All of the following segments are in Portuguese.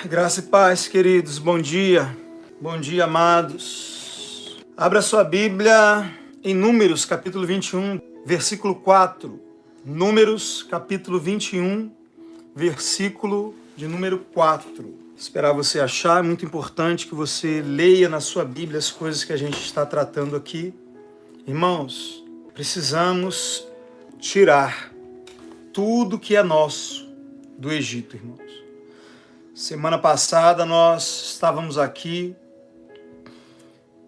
Graça e paz, queridos. Bom dia. Bom dia, amados. Abra sua Bíblia em Números, capítulo 21, versículo 4. Números, capítulo 21, versículo de número 4. Esperar você achar, é muito importante que você leia na sua Bíblia as coisas que a gente está tratando aqui. Irmãos, precisamos tirar tudo que é nosso do Egito, irmãos. Semana passada nós estávamos aqui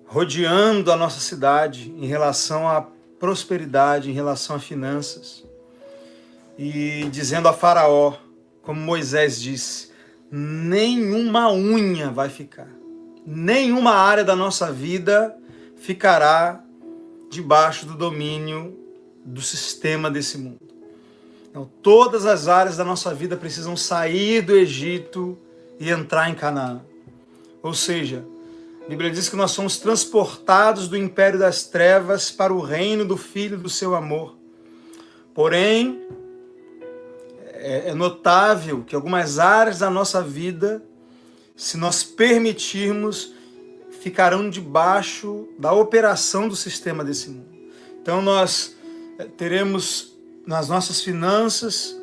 rodeando a nossa cidade em relação à prosperidade, em relação a finanças. E dizendo a Faraó, como Moisés disse, nenhuma unha vai ficar. Nenhuma área da nossa vida ficará debaixo do domínio do sistema desse mundo. Então, todas as áreas da nossa vida precisam sair do Egito e entrar em Canaã. Ou seja, a Bíblia diz que nós somos transportados do império das trevas para o reino do Filho do seu amor. Porém, é notável que algumas áreas da nossa vida, se nós permitirmos, ficarão debaixo da operação do sistema desse mundo. Então, nós teremos nas nossas finanças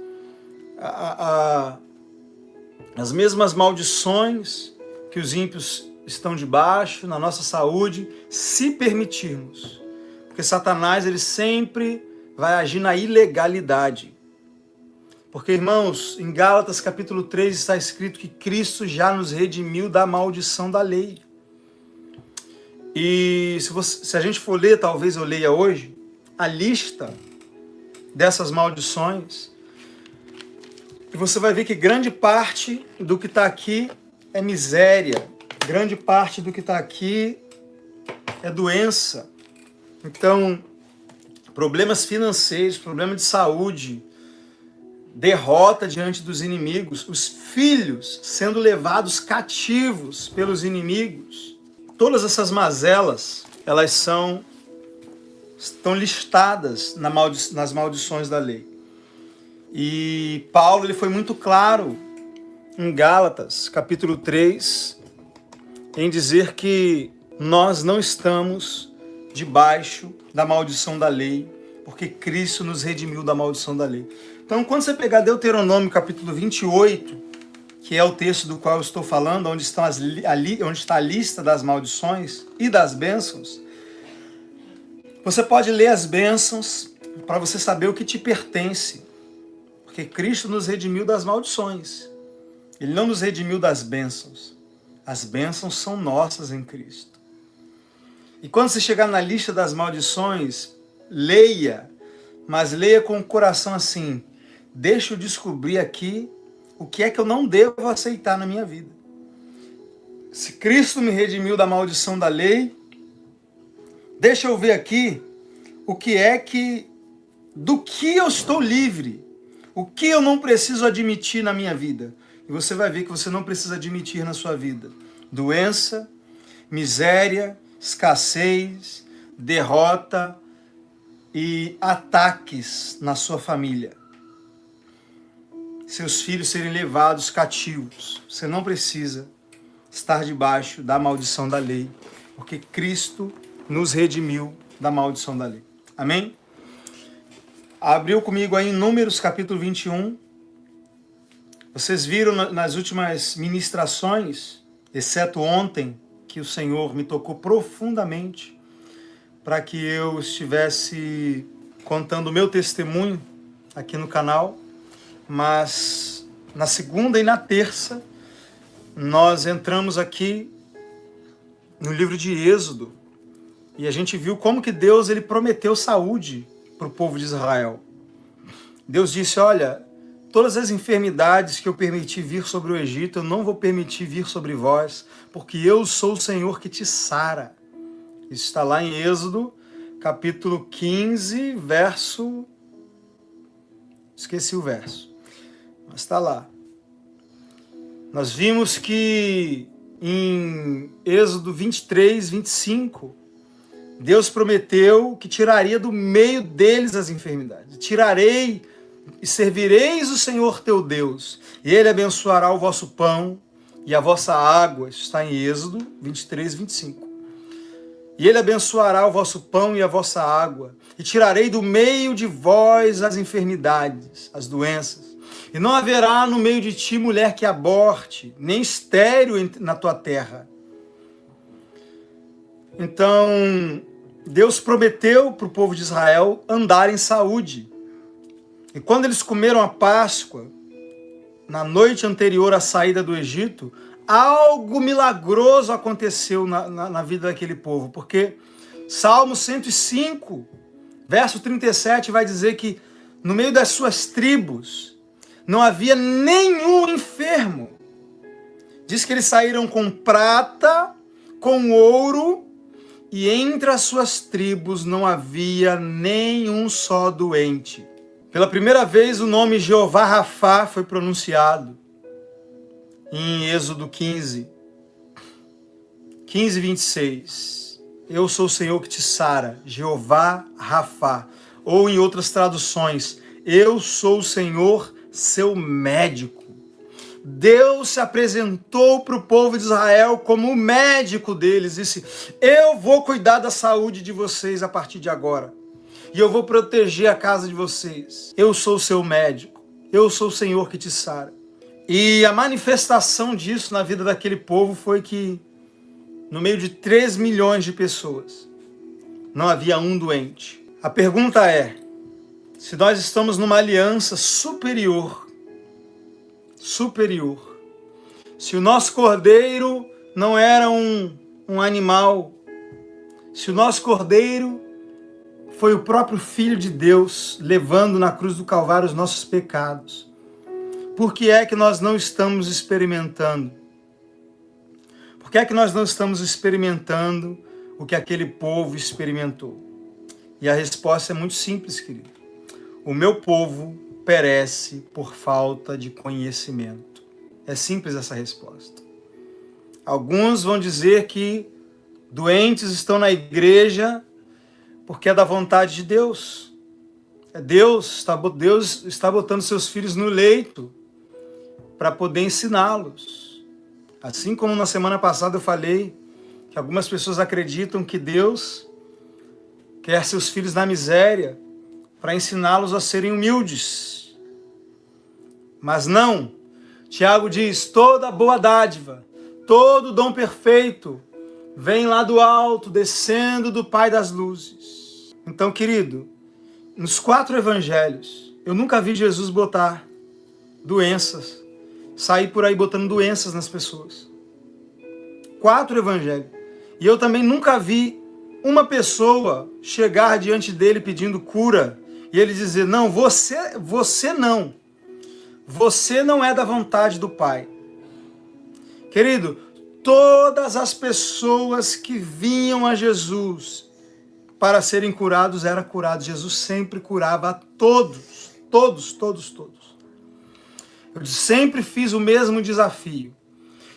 as mesmas maldições que os ímpios estão debaixo, na nossa saúde, se permitirmos. Porque Satanás, ele sempre vai agir na ilegalidade. Porque, irmãos, em Gálatas capítulo 3 está escrito que Cristo já nos redimiu da maldição da lei. E se a gente for ler, talvez eu leia hoje, a lista dessas maldições, e você vai ver que grande parte do que está aqui é miséria, grande parte do que está aqui é doença. Então, problemas financeiros, problema de saúde, derrota diante dos inimigos, os filhos sendo levados cativos pelos inimigos. Todas essas mazelas, elas estão listadas nas maldições da lei. E Paulo, ele foi muito claro em Gálatas, capítulo 3, em dizer que nós não estamos debaixo da maldição da lei, porque Cristo nos redimiu da maldição da lei. Então, quando você pegar Deuteronômio, capítulo 28, que é o texto do qual eu estou falando, onde está a lista das maldições e das bênçãos, você pode ler as bênçãos para você saber o que te pertence. Porque Cristo nos redimiu das maldições. Ele não nos redimiu das bênçãos. As bênçãos são nossas em Cristo. E quando você chegar na lista das maldições, leia, mas leia com o coração assim: deixa eu descobrir aqui o que é que eu não devo aceitar na minha vida. Se Cristo me redimiu da maldição da lei, deixa eu ver aqui o que é do que eu estou livre, o que eu não preciso admitir na minha vida. E você vai ver que você não precisa admitir na sua vida doença, miséria, escassez, derrota e ataques na sua família. Seus filhos serem levados cativos. Você não precisa estar debaixo da maldição da lei, porque Cristo nos redimiu da maldição da lei. Amém? Abriu comigo aí em Números capítulo 21. Vocês viram nas últimas ministrações, exceto ontem, que o Senhor me tocou profundamente para que eu estivesse contando o meu testemunho aqui no canal. Mas na segunda e na terça, nós entramos aqui no livro de Êxodo, e a gente viu como que Deus, ele prometeu saúde para o povo de Israel. Deus disse: olha, todas as enfermidades que eu permiti vir sobre o Egito, eu não vou permitir vir sobre vós, porque eu sou o Senhor que te sara. Isso está lá em Êxodo, capítulo 15, verso... Esqueci o verso, mas está lá. Nós vimos que em Êxodo 23, 25, Deus prometeu que tiraria do meio deles as enfermidades. Tirarei e servireis o Senhor teu Deus, e Ele abençoará o vosso pão e a vossa água. Isso está em Êxodo 23, 25. E ele abençoará o vosso pão e a vossa água, e tirarei do meio de vós as enfermidades, as doenças. E não haverá no meio de ti mulher que aborte, nem estéril na tua terra. Então, Deus prometeu para o povo de Israel andar em saúde. E quando eles comeram a Páscoa, na noite anterior à saída do Egito, algo milagroso aconteceu na vida daquele povo, porque Salmo 105, verso 37, vai dizer que no meio das suas tribos não havia nenhum enfermo. Diz que eles saíram com prata, com ouro, e entre as suas tribos não havia nenhum só doente. Pela primeira vez o nome Jeová Rafá foi pronunciado em Êxodo 15, 26. Eu sou o Senhor que te sara, Jeová Rafá. Ou em outras traduções, eu sou o Senhor, seu médico. Deus se apresentou para o povo de Israel como o médico deles. Disse, eu vou cuidar da saúde de vocês a partir de agora. E eu vou proteger a casa de vocês. Eu sou o seu médico. Eu sou o Senhor que te sara. E a manifestação disso na vida daquele povo foi que, no meio de 3 milhões de pessoas, não havia um doente. A pergunta é, se nós estamos numa aliança superior, se o nosso cordeiro não era um animal, se o nosso cordeiro foi o próprio Filho de Deus levando na cruz do Calvário os nossos pecados, por que é que nós não estamos experimentando? Por que é que nós não estamos experimentando o que aquele povo experimentou? E a resposta é muito simples, querido. O meu povo perece por falta de conhecimento. É simples essa resposta. Alguns vão dizer que doentes estão na igreja porque é da vontade de Deus. Deus está botando seus filhos no leito para poder ensiná-los. Assim como na semana passada eu falei que algumas pessoas acreditam que Deus quer seus filhos na miséria para ensiná-los a serem humildes. Mas não. Tiago diz, toda boa dádiva, todo dom perfeito, vem lá do alto, descendo do Pai das luzes. Então, querido, nos 4 evangelhos, eu nunca vi Jesus botar doenças, sair por aí botando doenças nas pessoas. 4 evangelhos. E eu também nunca vi uma pessoa chegar diante dele pedindo cura e ele dizer, não, você não. Você não é da vontade do Pai. Querido, todas as pessoas que vinham a Jesus para serem curados eram curados. Jesus sempre curava a todos. Eu sempre fiz o mesmo desafio.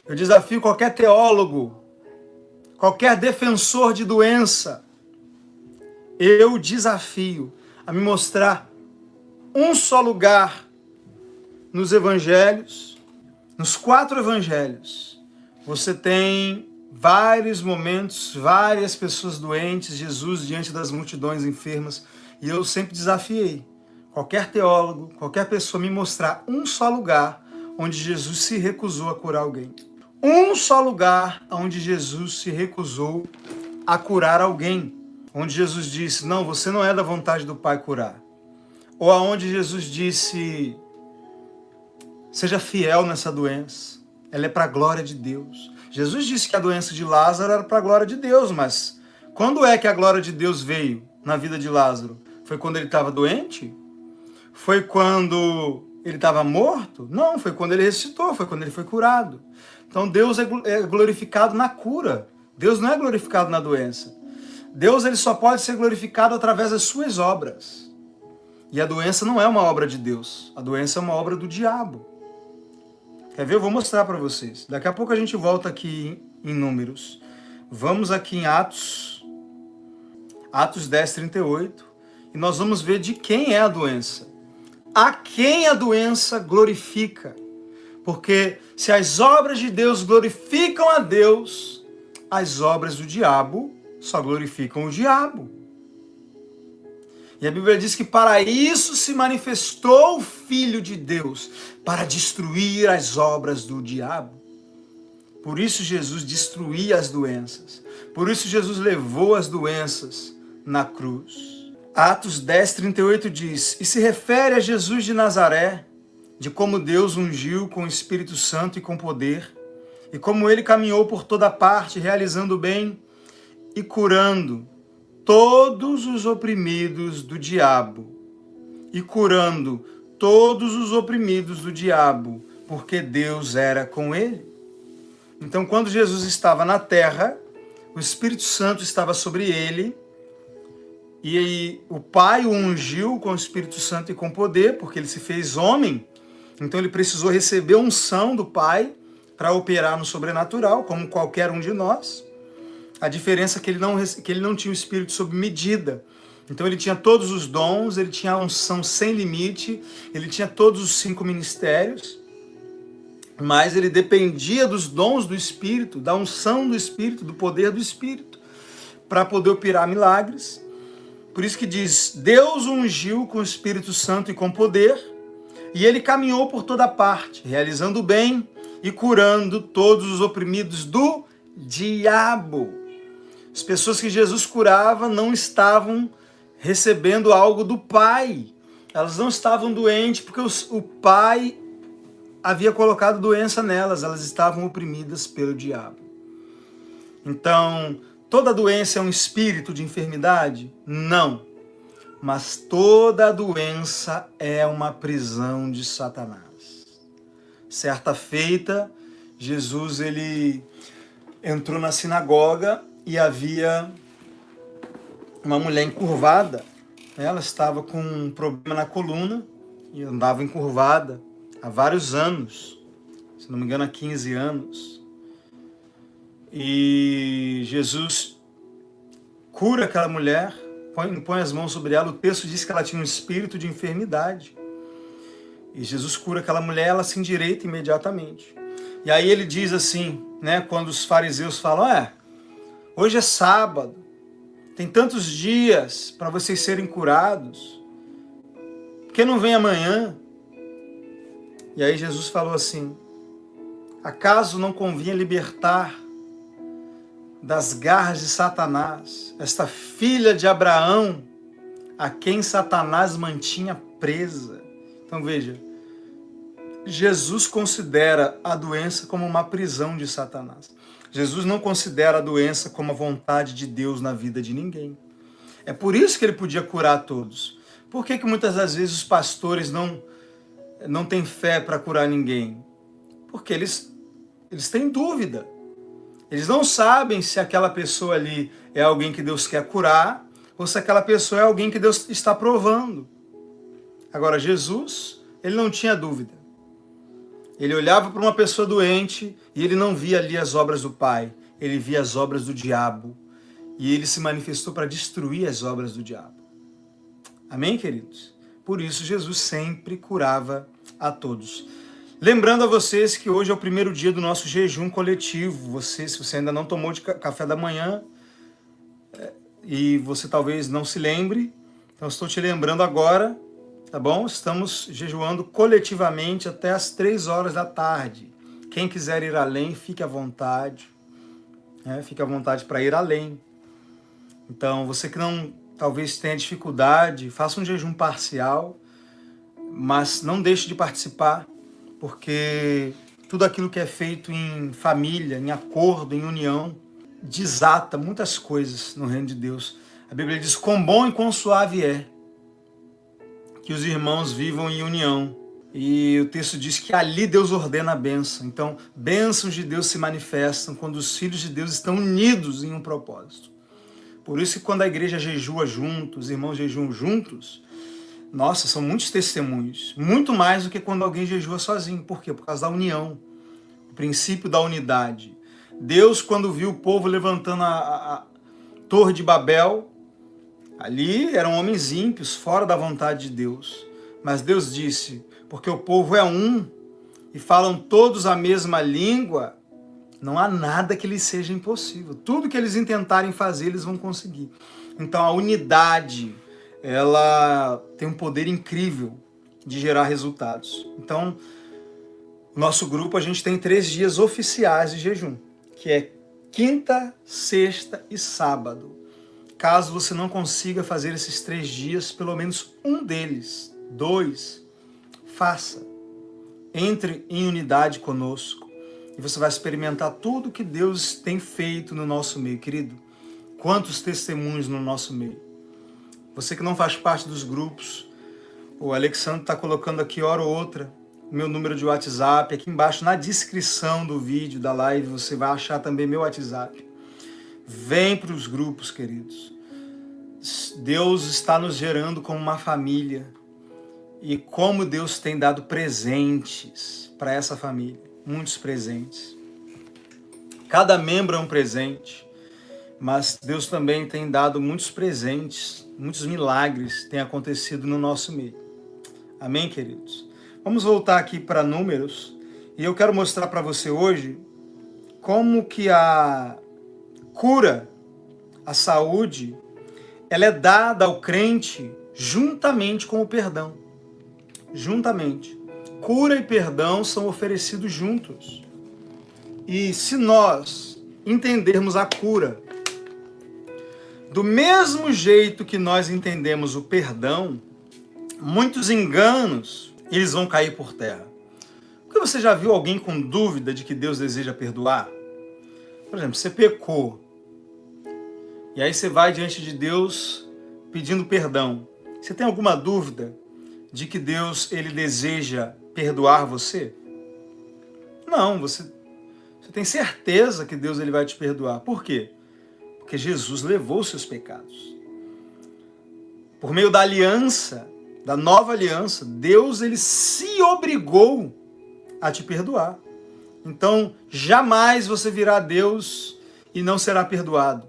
Eu desafio qualquer teólogo, qualquer defensor de doença. Eu desafio a me mostrar um só lugar nos evangelhos, nos 4 evangelhos. Você tem vários momentos, várias pessoas doentes, Jesus diante das multidões enfermas. E eu sempre desafiei qualquer teólogo, qualquer pessoa me mostrar um só lugar onde Jesus se recusou a curar alguém. Um só lugar onde Jesus se recusou a curar alguém. Onde Jesus disse, não, você não é da vontade do Pai curar. Ou aonde Jesus disse, seja fiel nessa doença. Ela é para a glória de Deus. Jesus disse que a doença de Lázaro era para a glória de Deus, mas quando é que a glória de Deus veio na vida de Lázaro? Foi quando ele estava doente? Foi quando ele estava morto? Não, foi quando ele ressuscitou, foi quando ele foi curado. Então Deus é glorificado na cura. Deus não é glorificado na doença. Deus ele só pode ser glorificado através das suas obras. E a doença não é uma obra de Deus. A doença é uma obra do diabo. Quer ver? Eu vou mostrar para vocês. Daqui a pouco a gente volta aqui em Números. Vamos aqui em Atos 10, 38. E nós vamos ver de quem é a doença. A quem a doença glorifica. Porque se as obras de Deus glorificam a Deus, as obras do diabo só glorificam o diabo. E a Bíblia diz que para isso se manifestou o Filho de Deus, para destruir as obras do diabo. Por isso Jesus destruía as doenças. Por isso Jesus levou as doenças na cruz. Atos 10, 38 diz: e se refere a Jesus de Nazaré, de como Deus ungiu com o Espírito Santo e com poder, e como ele caminhou por toda parte, realizando o bem e curando todos os oprimidos do diabo. E curando todos os oprimidos do diabo, porque Deus era com ele. Então, quando Jesus estava na terra, o Espírito Santo estava sobre ele, e aí o Pai o ungiu com o Espírito Santo e com poder, porque ele se fez homem. Então ele precisou receber unção do Pai para operar no sobrenatural, como qualquer um de nós. A diferença é que ele não tinha o Espírito sob medida. Então ele tinha todos os dons, ele tinha a unção sem limite, ele tinha todos os 5 ministérios, mas ele dependia dos dons do Espírito, da unção do Espírito, do poder do Espírito, para poder operar milagres. Por isso que diz, Deus o ungiu com o Espírito Santo e com poder, e ele caminhou por toda parte, realizando o bem e curando todos os oprimidos do diabo. As pessoas que Jesus curava não estavam recebendo algo do Pai. Elas não estavam doentes porque o Pai havia colocado doença nelas. Elas estavam oprimidas pelo diabo. Então, toda doença é um espírito de enfermidade? Não. Mas toda doença é uma prisão de Satanás. Certa feita, Jesus ele entrou na sinagoga e havia uma mulher encurvada. Ela estava com um problema na coluna e andava encurvada há vários anos, se não me engano há 15 anos. E Jesus cura aquela mulher, põe as mãos sobre ela. O texto diz que ela tinha um espírito de enfermidade. E Jesus cura aquela mulher, ela se endireita imediatamente. E aí ele diz assim, né, quando os fariseus falam, hoje é sábado, tem tantos dias para vocês serem curados, por que não vem amanhã? E aí Jesus falou assim, acaso não convinha libertar das garras de Satanás esta filha de Abraão, a quem Satanás mantinha presa? Então veja, Jesus considera a doença como uma prisão de Satanás. Jesus não considera a doença como a vontade de Deus na vida de ninguém. É por isso que ele podia curar todos. Por que muitas das vezes os pastores não têm fé para curar ninguém? Porque eles têm dúvida. Eles não sabem se aquela pessoa ali é alguém que Deus quer curar ou se aquela pessoa é alguém que Deus está provando. Agora, Jesus, ele não tinha dúvida. Ele olhava para uma pessoa doente e ele não via ali as obras do Pai. Ele via as obras do diabo. E ele se manifestou para destruir as obras do diabo. Amém, queridos? Por isso, Jesus sempre curava a todos. Lembrando a vocês que hoje é o primeiro dia do nosso jejum coletivo. Se você ainda não tomou de café da manhã e você talvez não se lembre, então estou te lembrando agora. Tá bom? Estamos jejuando coletivamente até as 3 horas da tarde. Quem quiser ir além, fique à vontade. Fique à vontade para ir além. Então, você que não talvez tenha dificuldade, faça um jejum parcial, mas não deixe de participar, porque tudo aquilo que é feito em família, em acordo, em união, desata muitas coisas no reino de Deus. A Bíblia diz, quão bom e quão suave é que os irmãos vivam em união. E o texto diz que ali Deus ordena a bênção. Então, bênçãos de Deus se manifestam quando os filhos de Deus estão unidos em um propósito. Por isso que quando a igreja jejua juntos, os irmãos jejuam juntos, nossa, são muitos testemunhos. Muito mais do que quando alguém jejua sozinho. Por quê? Por causa da união. O princípio da unidade. Deus, quando viu o povo levantando a Torre de Babel, ali eram homens ímpios, fora da vontade de Deus. Mas Deus disse, porque o povo é um, e falam todos a mesma língua, não há nada que lhes seja impossível. Tudo que eles intentarem fazer, eles vão conseguir. Então a unidade, ela tem um poder incrível de gerar resultados. Então, o nosso grupo, a gente tem 3 dias oficiais de jejum, que é quinta, sexta e sábado. Caso você não consiga fazer esses 3 dias, pelo menos um deles, 2, faça. Entre em unidade conosco e você vai experimentar tudo que Deus tem feito no nosso meio, querido. Quantos testemunhos no nosso meio. Você que não faz parte dos grupos, o Alexandre está colocando aqui hora ou outra o meu número de WhatsApp. Aqui embaixo na descrição do vídeo, da live, você vai achar também meu WhatsApp. Vem para os grupos, queridos. Deus está nos gerando como uma família. E como Deus tem dado presentes para essa família. Muitos presentes. Cada membro é um presente. Mas Deus também tem dado muitos presentes. Muitos milagres têm acontecido no nosso meio. Amém, queridos? Vamos voltar aqui para Números. E eu quero mostrar para você hoje como que a cura, a saúde, ela é dada ao crente juntamente com o perdão. Juntamente. Cura e perdão são oferecidos juntos. E se nós entendermos a cura do mesmo jeito que nós entendemos o perdão, muitos enganos, eles vão cair por terra. Porque você já viu alguém com dúvida de que Deus deseja perdoar? Por exemplo, você pecou. E aí você vai diante de Deus pedindo perdão. Você tem alguma dúvida de que Deus ele deseja perdoar você? Não, você tem certeza que Deus ele vai te perdoar. Por quê? Porque Jesus levou os seus pecados. Por meio da aliança, da nova aliança, Deus ele se obrigou a te perdoar. Então, jamais você virá a Deus e não será perdoado.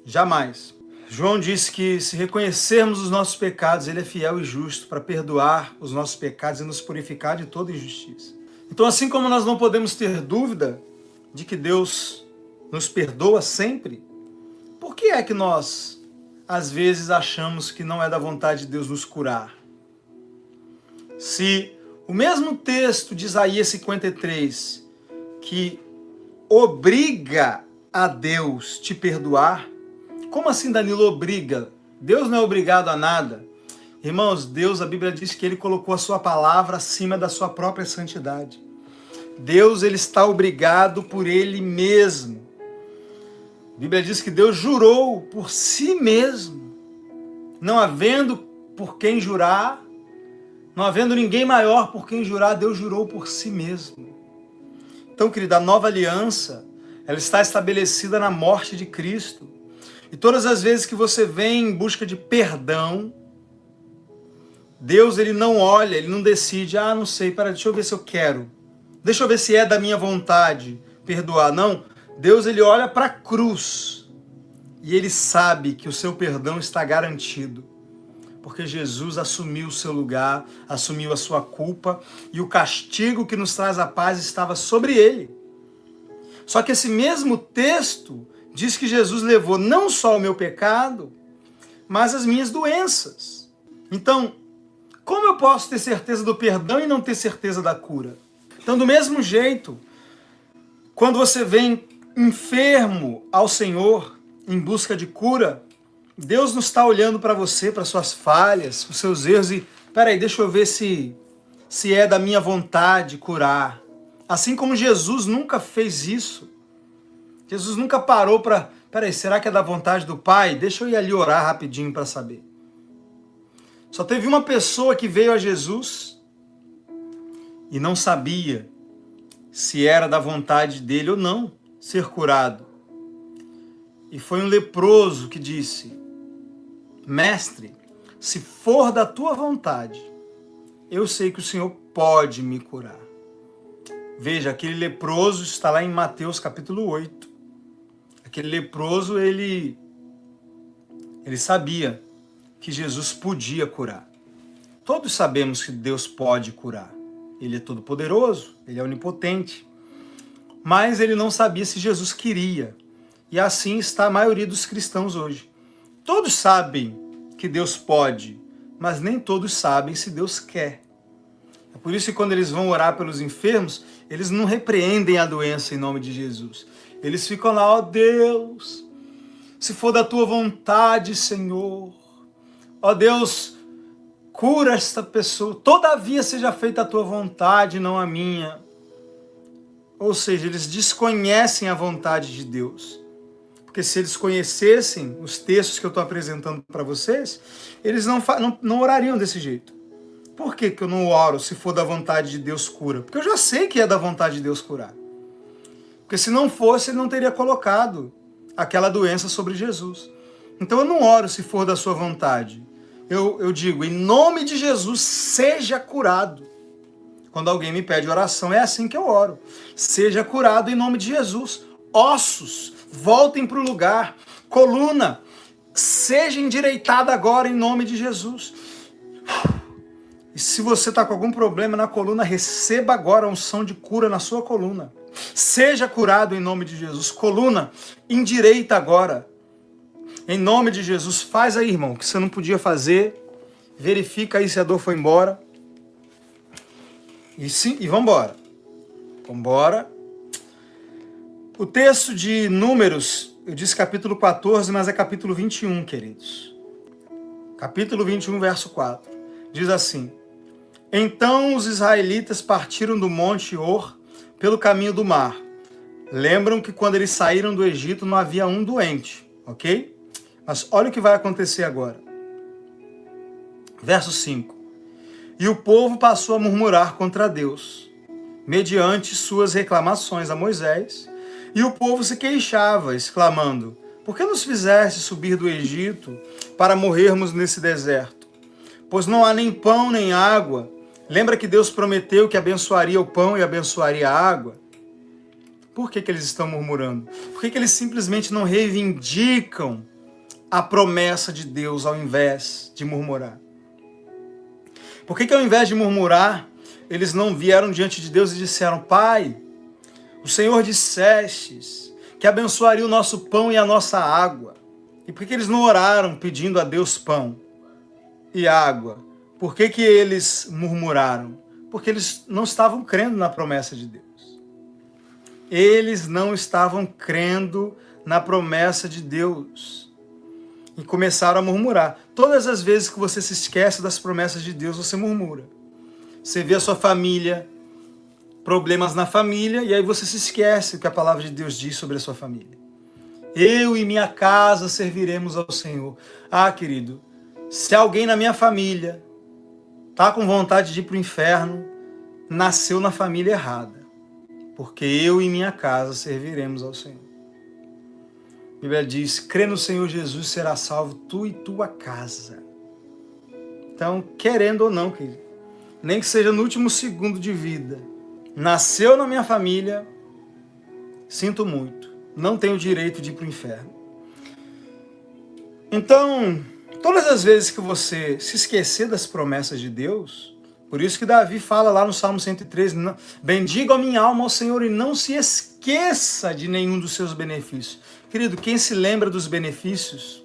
Jamais. João disse que se reconhecermos os nossos pecados, ele é fiel e justo para perdoar os nossos pecados e nos purificar de toda injustiça. Então, assim como nós não podemos ter dúvida de que Deus nos perdoa sempre, por que é que nós, às vezes, achamos que não é da vontade de Deus nos curar? Se o mesmo texto de Isaías 53, que obriga a Deus te perdoar, como assim, Danilo, obriga? Deus não é obrigado a nada. Irmãos, Deus, a Bíblia diz que ele colocou a sua palavra acima da sua própria santidade. Deus, ele está obrigado por ele mesmo. A Bíblia diz que Deus jurou por si mesmo. Não havendo por quem jurar, não havendo ninguém maior por quem jurar, Deus jurou por si mesmo. Então, querida, a nova aliança, ela está estabelecida na morte de Cristo. E todas as vezes que você vem em busca de perdão, Deus ele não olha, ele não decide, não sei, deixa eu ver se eu quero. Deixa eu ver se é da minha vontade perdoar. Não, Deus ele olha para a cruz e ele sabe que o seu perdão está garantido. Porque Jesus assumiu o seu lugar, assumiu a sua culpa e o castigo que nos traz a paz estava sobre ele. Só que esse mesmo texto diz que Jesus levou não só o meu pecado, mas as minhas doenças. Então, como eu posso ter certeza do perdão e não ter certeza da cura? Então, do mesmo jeito, quando você vem enfermo ao Senhor, em busca de cura, Deus não está olhando para você, para suas falhas, para os seus erros e, peraí, deixa eu ver se é da minha vontade curar. Assim como Jesus nunca fez isso. Jesus nunca parou para, peraí, será que é da vontade do Pai? Deixa eu ir ali orar rapidinho para saber. Só teve uma pessoa que veio a Jesus e não sabia se era da vontade dele ou não ser curado. E foi um leproso que disse, Mestre, se for da tua vontade, eu sei que o Senhor pode me curar. Veja, aquele leproso está lá em Mateus capítulo 8. Aquele leproso, ele sabia que Jesus podia curar. Todos sabemos que Deus pode curar. Ele é todo poderoso, ele é onipotente. Mas ele não sabia se Jesus queria. E assim está a maioria dos cristãos hoje. Todos sabem que Deus pode, mas nem todos sabem se Deus quer. É por isso que quando eles vão orar pelos enfermos, eles não repreendem a doença em nome de Jesus. Eles ficam lá, ó Deus, se for da tua vontade, Senhor, ó Deus, cura esta pessoa, todavia seja feita a tua vontade, não a minha. Ou seja, eles desconhecem a vontade de Deus. Porque se eles conhecessem os textos que eu estou apresentando para vocês, eles não orariam desse jeito. Por que que eu não oro se for da vontade de Deus cura? Porque eu já sei que é da vontade de Deus curar. Porque se não fosse, ele não teria colocado aquela doença sobre Jesus. Então eu não oro se for da sua vontade. Eu digo, em nome de Jesus, seja curado. Quando alguém me pede oração, é assim que eu oro. Seja curado em nome de Jesus. Ossos, voltem para o lugar. Coluna, seja endireitada agora em nome de Jesus. E se você está com algum problema na coluna, receba agora a unção de cura na sua coluna. Seja curado em nome de Jesus. Coluna, endireita agora. Em nome de Jesus, faz aí, irmão, o que você não podia fazer. Verifica aí se a dor foi embora. E vamos embora. Vamos embora. O texto de Números, eu disse capítulo 14, mas é capítulo 21, queridos. Capítulo 21, verso 4. Diz assim: Então os israelitas partiram do monte Or pelo caminho do mar. Lembram que quando eles saíram do Egito não havia um doente, ok? Mas olha o que vai acontecer agora. Verso 5. E o povo passou a murmurar contra Deus, mediante suas reclamações a Moisés, e o povo se queixava, exclamando: Por que nos fizeste subir do Egito para morrermos nesse deserto? Pois não há nem pão nem água. Lembra que Deus prometeu que abençoaria o pão e abençoaria a água? Por que eles estão murmurando? Por que eles simplesmente não reivindicam a promessa de Deus ao invés de murmurar? Por que ao invés de murmurar, eles não vieram diante de Deus e disseram: Pai, o Senhor dissestes que abençoaria o nosso pão e a nossa água. E por que eles não oraram pedindo a Deus pão e água? Por que eles murmuraram? Porque eles não estavam crendo na promessa de Deus. Eles não estavam crendo na promessa de Deus. E começaram a murmurar. Todas as vezes que você se esquece das promessas de Deus, você murmura. Você vê a sua família, problemas na família, e aí você se esquece o que a palavra de Deus diz sobre a sua família. Eu e minha casa serviremos ao Senhor. Ah, querido, se alguém na minha família está com vontade de ir para o inferno, nasceu na família errada. Porque eu e minha casa serviremos ao Senhor. A Bíblia diz: crê no Senhor Jesus, será salvo tu e tua casa. Então, querendo ou não, querido, nem que seja no último segundo de vida, nasceu na minha família, sinto muito, não tenho direito de ir para o inferno. Então, todas as vezes que você se esquecer das promessas de Deus, por isso que Davi fala lá no Salmo 113, bendiga a minha alma ao Senhor e não se esqueça de nenhum dos seus benefícios. Querido, quem se lembra dos benefícios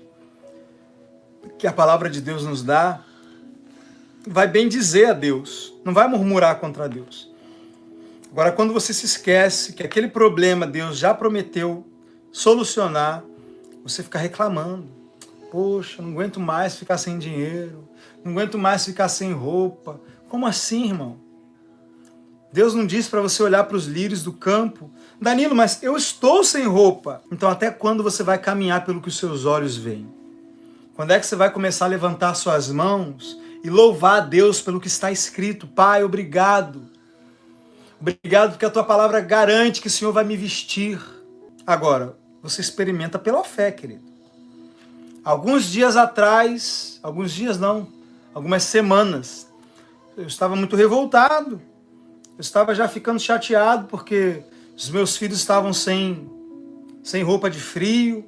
que a palavra de Deus nos dá, vai bem dizer a Deus, não vai murmurar contra Deus. Agora, quando você se esquece que aquele problema Deus já prometeu solucionar, você fica reclamando. Poxa, não aguento mais ficar sem dinheiro, não aguento mais ficar sem roupa. Como assim, irmão? Deus não disse para você olhar para os lírios do campo? Danilo, mas eu estou sem roupa. Então até quando você vai caminhar pelo que os seus olhos veem? Quando é que você vai começar a levantar suas mãos e louvar a Deus pelo que está escrito? Pai, obrigado. Obrigado porque a tua palavra garante que o Senhor vai me vestir. Agora, você experimenta pela fé, querido. Alguns dias atrás, alguns dias não, algumas semanas, eu estava muito revoltado. Eu estava já ficando chateado porque os meus filhos estavam sem roupa de frio.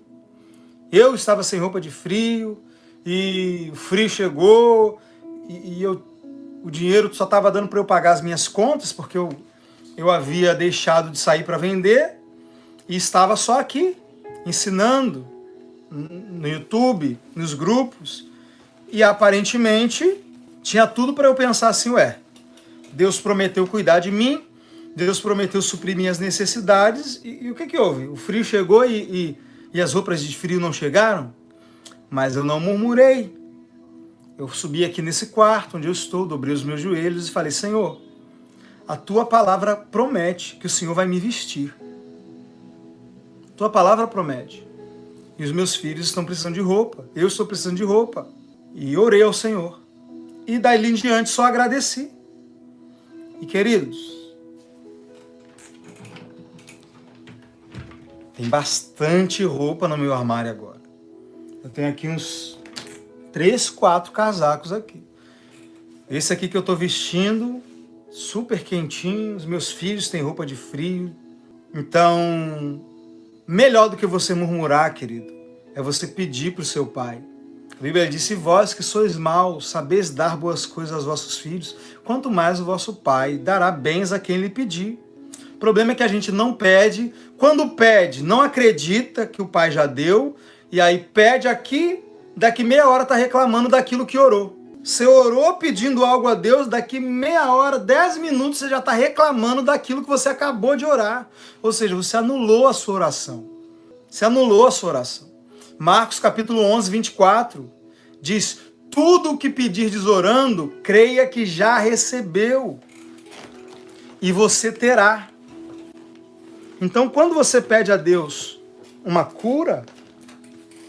Eu estava sem roupa de frio e o frio chegou e eu o dinheiro só estava dando para eu pagar as minhas contas, porque eu havia deixado de sair para vender e estava só aqui, ensinando no YouTube, nos grupos, e aparentemente tinha tudo para eu pensar assim, ué, Deus prometeu cuidar de mim, Deus prometeu suprir minhas necessidades, e o que houve? O frio chegou e as roupas de frio não chegaram? Mas eu não murmurei. Eu subi aqui nesse quarto onde eu estou, dobrei os meus joelhos e falei, Senhor, a tua palavra promete que o Senhor vai me vestir. Tua palavra promete. E os meus filhos estão precisando de roupa. Eu estou precisando de roupa. E orei ao Senhor. E daí em diante só agradeci. E queridos, tem bastante roupa no meu armário agora. Eu tenho aqui uns 3, 4 casacos aqui. Esse aqui que eu estou vestindo, super quentinho. Os meus filhos têm roupa de frio. Então, melhor do que você murmurar, querido, é você pedir para o seu pai. A Bíblia diz, se vós que sois maus, sabeis dar boas coisas aos vossos filhos, quanto mais o vosso pai dará bens a quem lhe pedir. O problema é que a gente não pede. Quando pede, não acredita que o pai já deu, e aí pede aqui, daqui meia hora está reclamando daquilo que orou. Você orou pedindo algo a Deus, daqui meia hora, 10 minutos, você já está reclamando daquilo que você acabou de orar. Ou seja, você anulou a sua oração. Você anulou a sua oração. Marcos capítulo 11, 24, diz, tudo o que pedirdes orando, creia que já recebeu, e você terá. Então, quando você pede a Deus uma cura,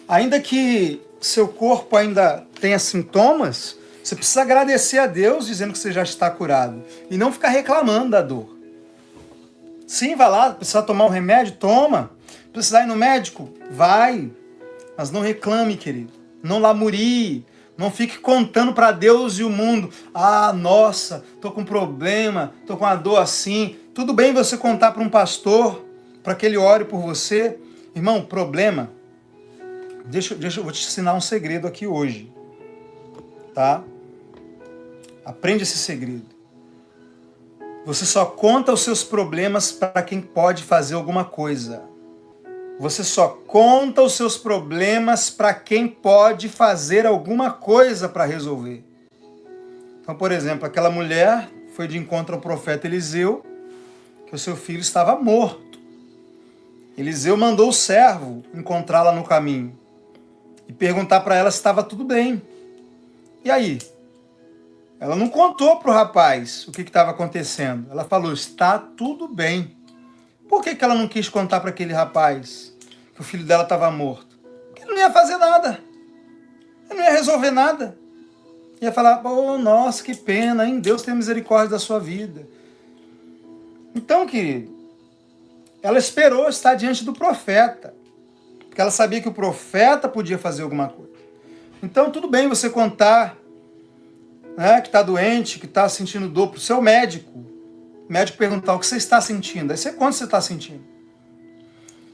ainda que seu corpo ainda tenha sintomas, você precisa agradecer a Deus dizendo que você já está curado. E não ficar reclamando da dor. Sim, vai lá, precisa tomar um remédio? Toma. Precisa ir no médico? Vai. Mas não reclame, querido. Não lamurie. Não fique contando para Deus e o mundo. Ah, nossa, tô com problema, tô com uma dor assim. Tudo bem você contar para um pastor, para que ele ore por você. Irmão, problema... eu vou te ensinar um segredo aqui hoje, tá? Aprende esse segredo. Você só conta os seus problemas para quem pode fazer alguma coisa. Você só conta os seus problemas para quem pode fazer alguma coisa para resolver. Então, por exemplo, aquela mulher foi de encontro ao profeta Eliseu, que o seu filho estava morto. Eliseu mandou o servo encontrá-la no caminho e perguntar para ela se estava tudo bem. E aí? Ela não contou para o rapaz o que estava acontecendo. Ela falou, está tudo bem. Por que ela não quis contar para aquele rapaz que o filho dela estava morto? Porque ele não ia fazer nada. Ele não ia resolver nada. Ia falar, oh, nossa, que pena, hein? Deus tem misericórdia da sua vida. Então, querido, ela esperou estar diante do profeta. Porque ela sabia que o profeta podia fazer alguma coisa. Então, tudo bem você contar, né, que está doente, que está sentindo dor para o seu médico. O médico perguntar o que você está sentindo. Aí você conta o que você está sentindo.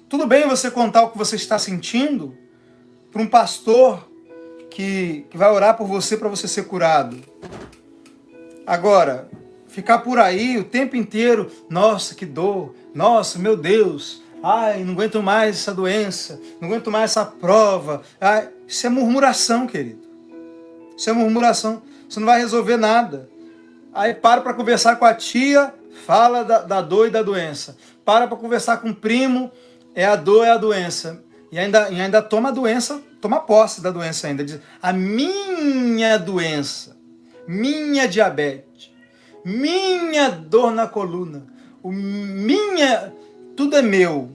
Tudo bem você contar o que você está sentindo para um pastor que vai orar por você para você ser curado. Agora, ficar por aí o tempo inteiro, nossa, que dor, nossa, meu Deus, ai, não aguento mais essa doença, não aguento mais essa prova. Ai, isso é murmuração, querido. Isso é murmuração. Você não vai resolver nada. Aí para conversar com a tia, fala da dor e da doença. Para conversar com o primo, é a dor e a doença. E ainda toma a doença, toma posse da doença ainda. Diz, a minha doença, minha diabetes, minha dor na coluna, tudo é meu.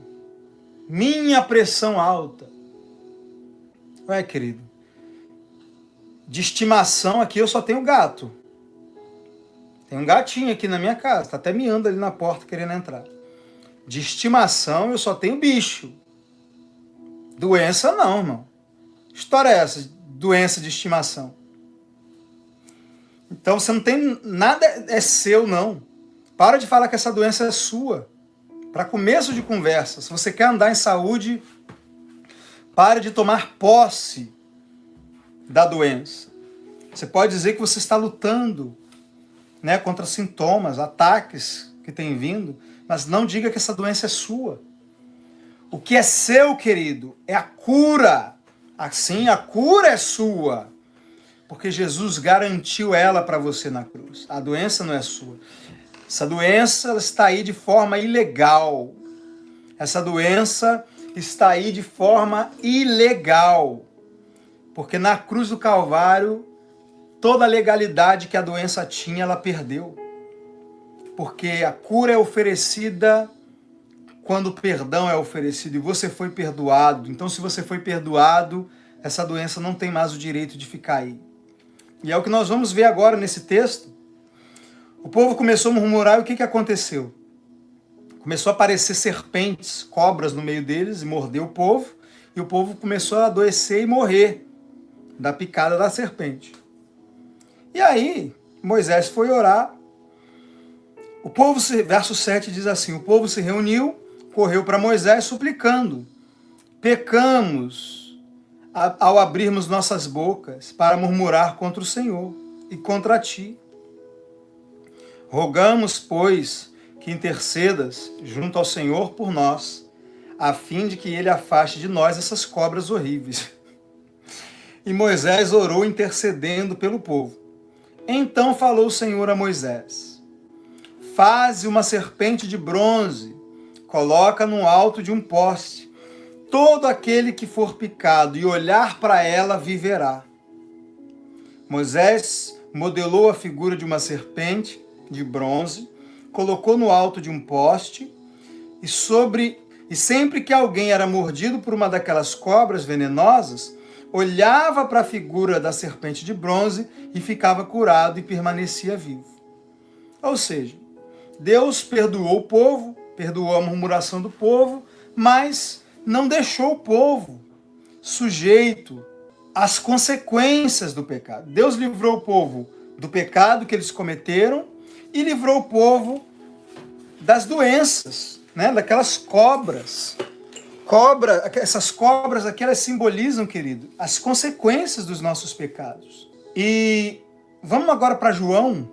Minha pressão alta. Ué, querido, de estimação aqui eu só tenho gato. Tem um gatinho aqui na minha casa, tá até miando ali na porta querendo entrar. De estimação eu só tenho bicho. Doença não, irmão. Que história é essa? Doença de estimação. Então você não tem nada, é seu não. Para de falar que essa doença é sua. Para começo de conversa, se você quer andar em saúde, pare de tomar posse da doença. Você pode dizer que você está lutando né, contra sintomas, ataques que têm vindo, mas não diga que essa doença é sua. O que é seu, querido, é a cura. Assim, a cura é sua, porque Jesus garantiu ela para você na cruz. A doença não é sua. Essa doença ela está aí de forma ilegal. Essa doença está aí de forma ilegal. Porque na cruz do Calvário, toda a legalidade que a doença tinha, ela perdeu. Porque a cura é oferecida quando o perdão é oferecido e você foi perdoado. Então, se você foi perdoado, essa doença não tem mais o direito de ficar aí. E é o que nós vamos ver agora nesse texto. O povo começou a murmurar e o que aconteceu? Começou a aparecer serpentes, cobras no meio deles e mordeu o povo. E o povo começou a adoecer e morrer da picada da serpente. E aí, Moisés foi orar. O povo, verso 7 diz assim, o povo se reuniu, correu para Moisés suplicando. Pecamos ao abrirmos nossas bocas para murmurar contra o Senhor e contra ti. Rogamos, pois, que intercedas junto ao Senhor por nós, a fim de que ele afaste de nós essas cobras horríveis. E Moisés orou intercedendo pelo povo. Então falou o Senhor a Moisés, faze uma serpente de bronze, coloca no alto de um poste. Todo aquele que for picado e olhar para ela viverá. Moisés modelou a figura de uma serpente de bronze, colocou no alto de um poste, e sempre que alguém era mordido por uma daquelas cobras venenosas, olhava para a figura da serpente de bronze e ficava curado e permanecia vivo. Ou seja, Deus perdoou o povo, perdoou a murmuração do povo, mas não deixou o povo sujeito às consequências do pecado. Deus livrou o povo do pecado que eles cometeram e livrou o povo das doenças, né? Daquelas cobras. Essas cobras aqui, elas simbolizam, querido, as consequências dos nossos pecados. E vamos agora para João.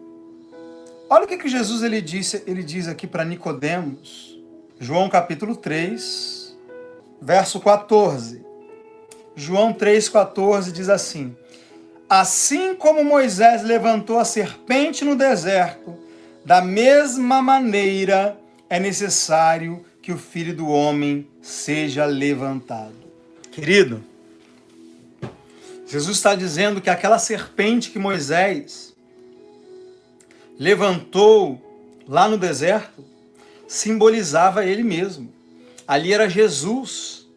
Olha o que Jesus ele diz aqui para Nicodemos. João capítulo 3, verso 14. João 3,14 diz assim, assim como Moisés levantou a serpente no deserto, da mesma maneira é necessário que o Filho do Homem seja levantado. Querido, Jesus está dizendo que aquela serpente que Moisés levantou lá no deserto simbolizava ele mesmo. Ali era Jesus.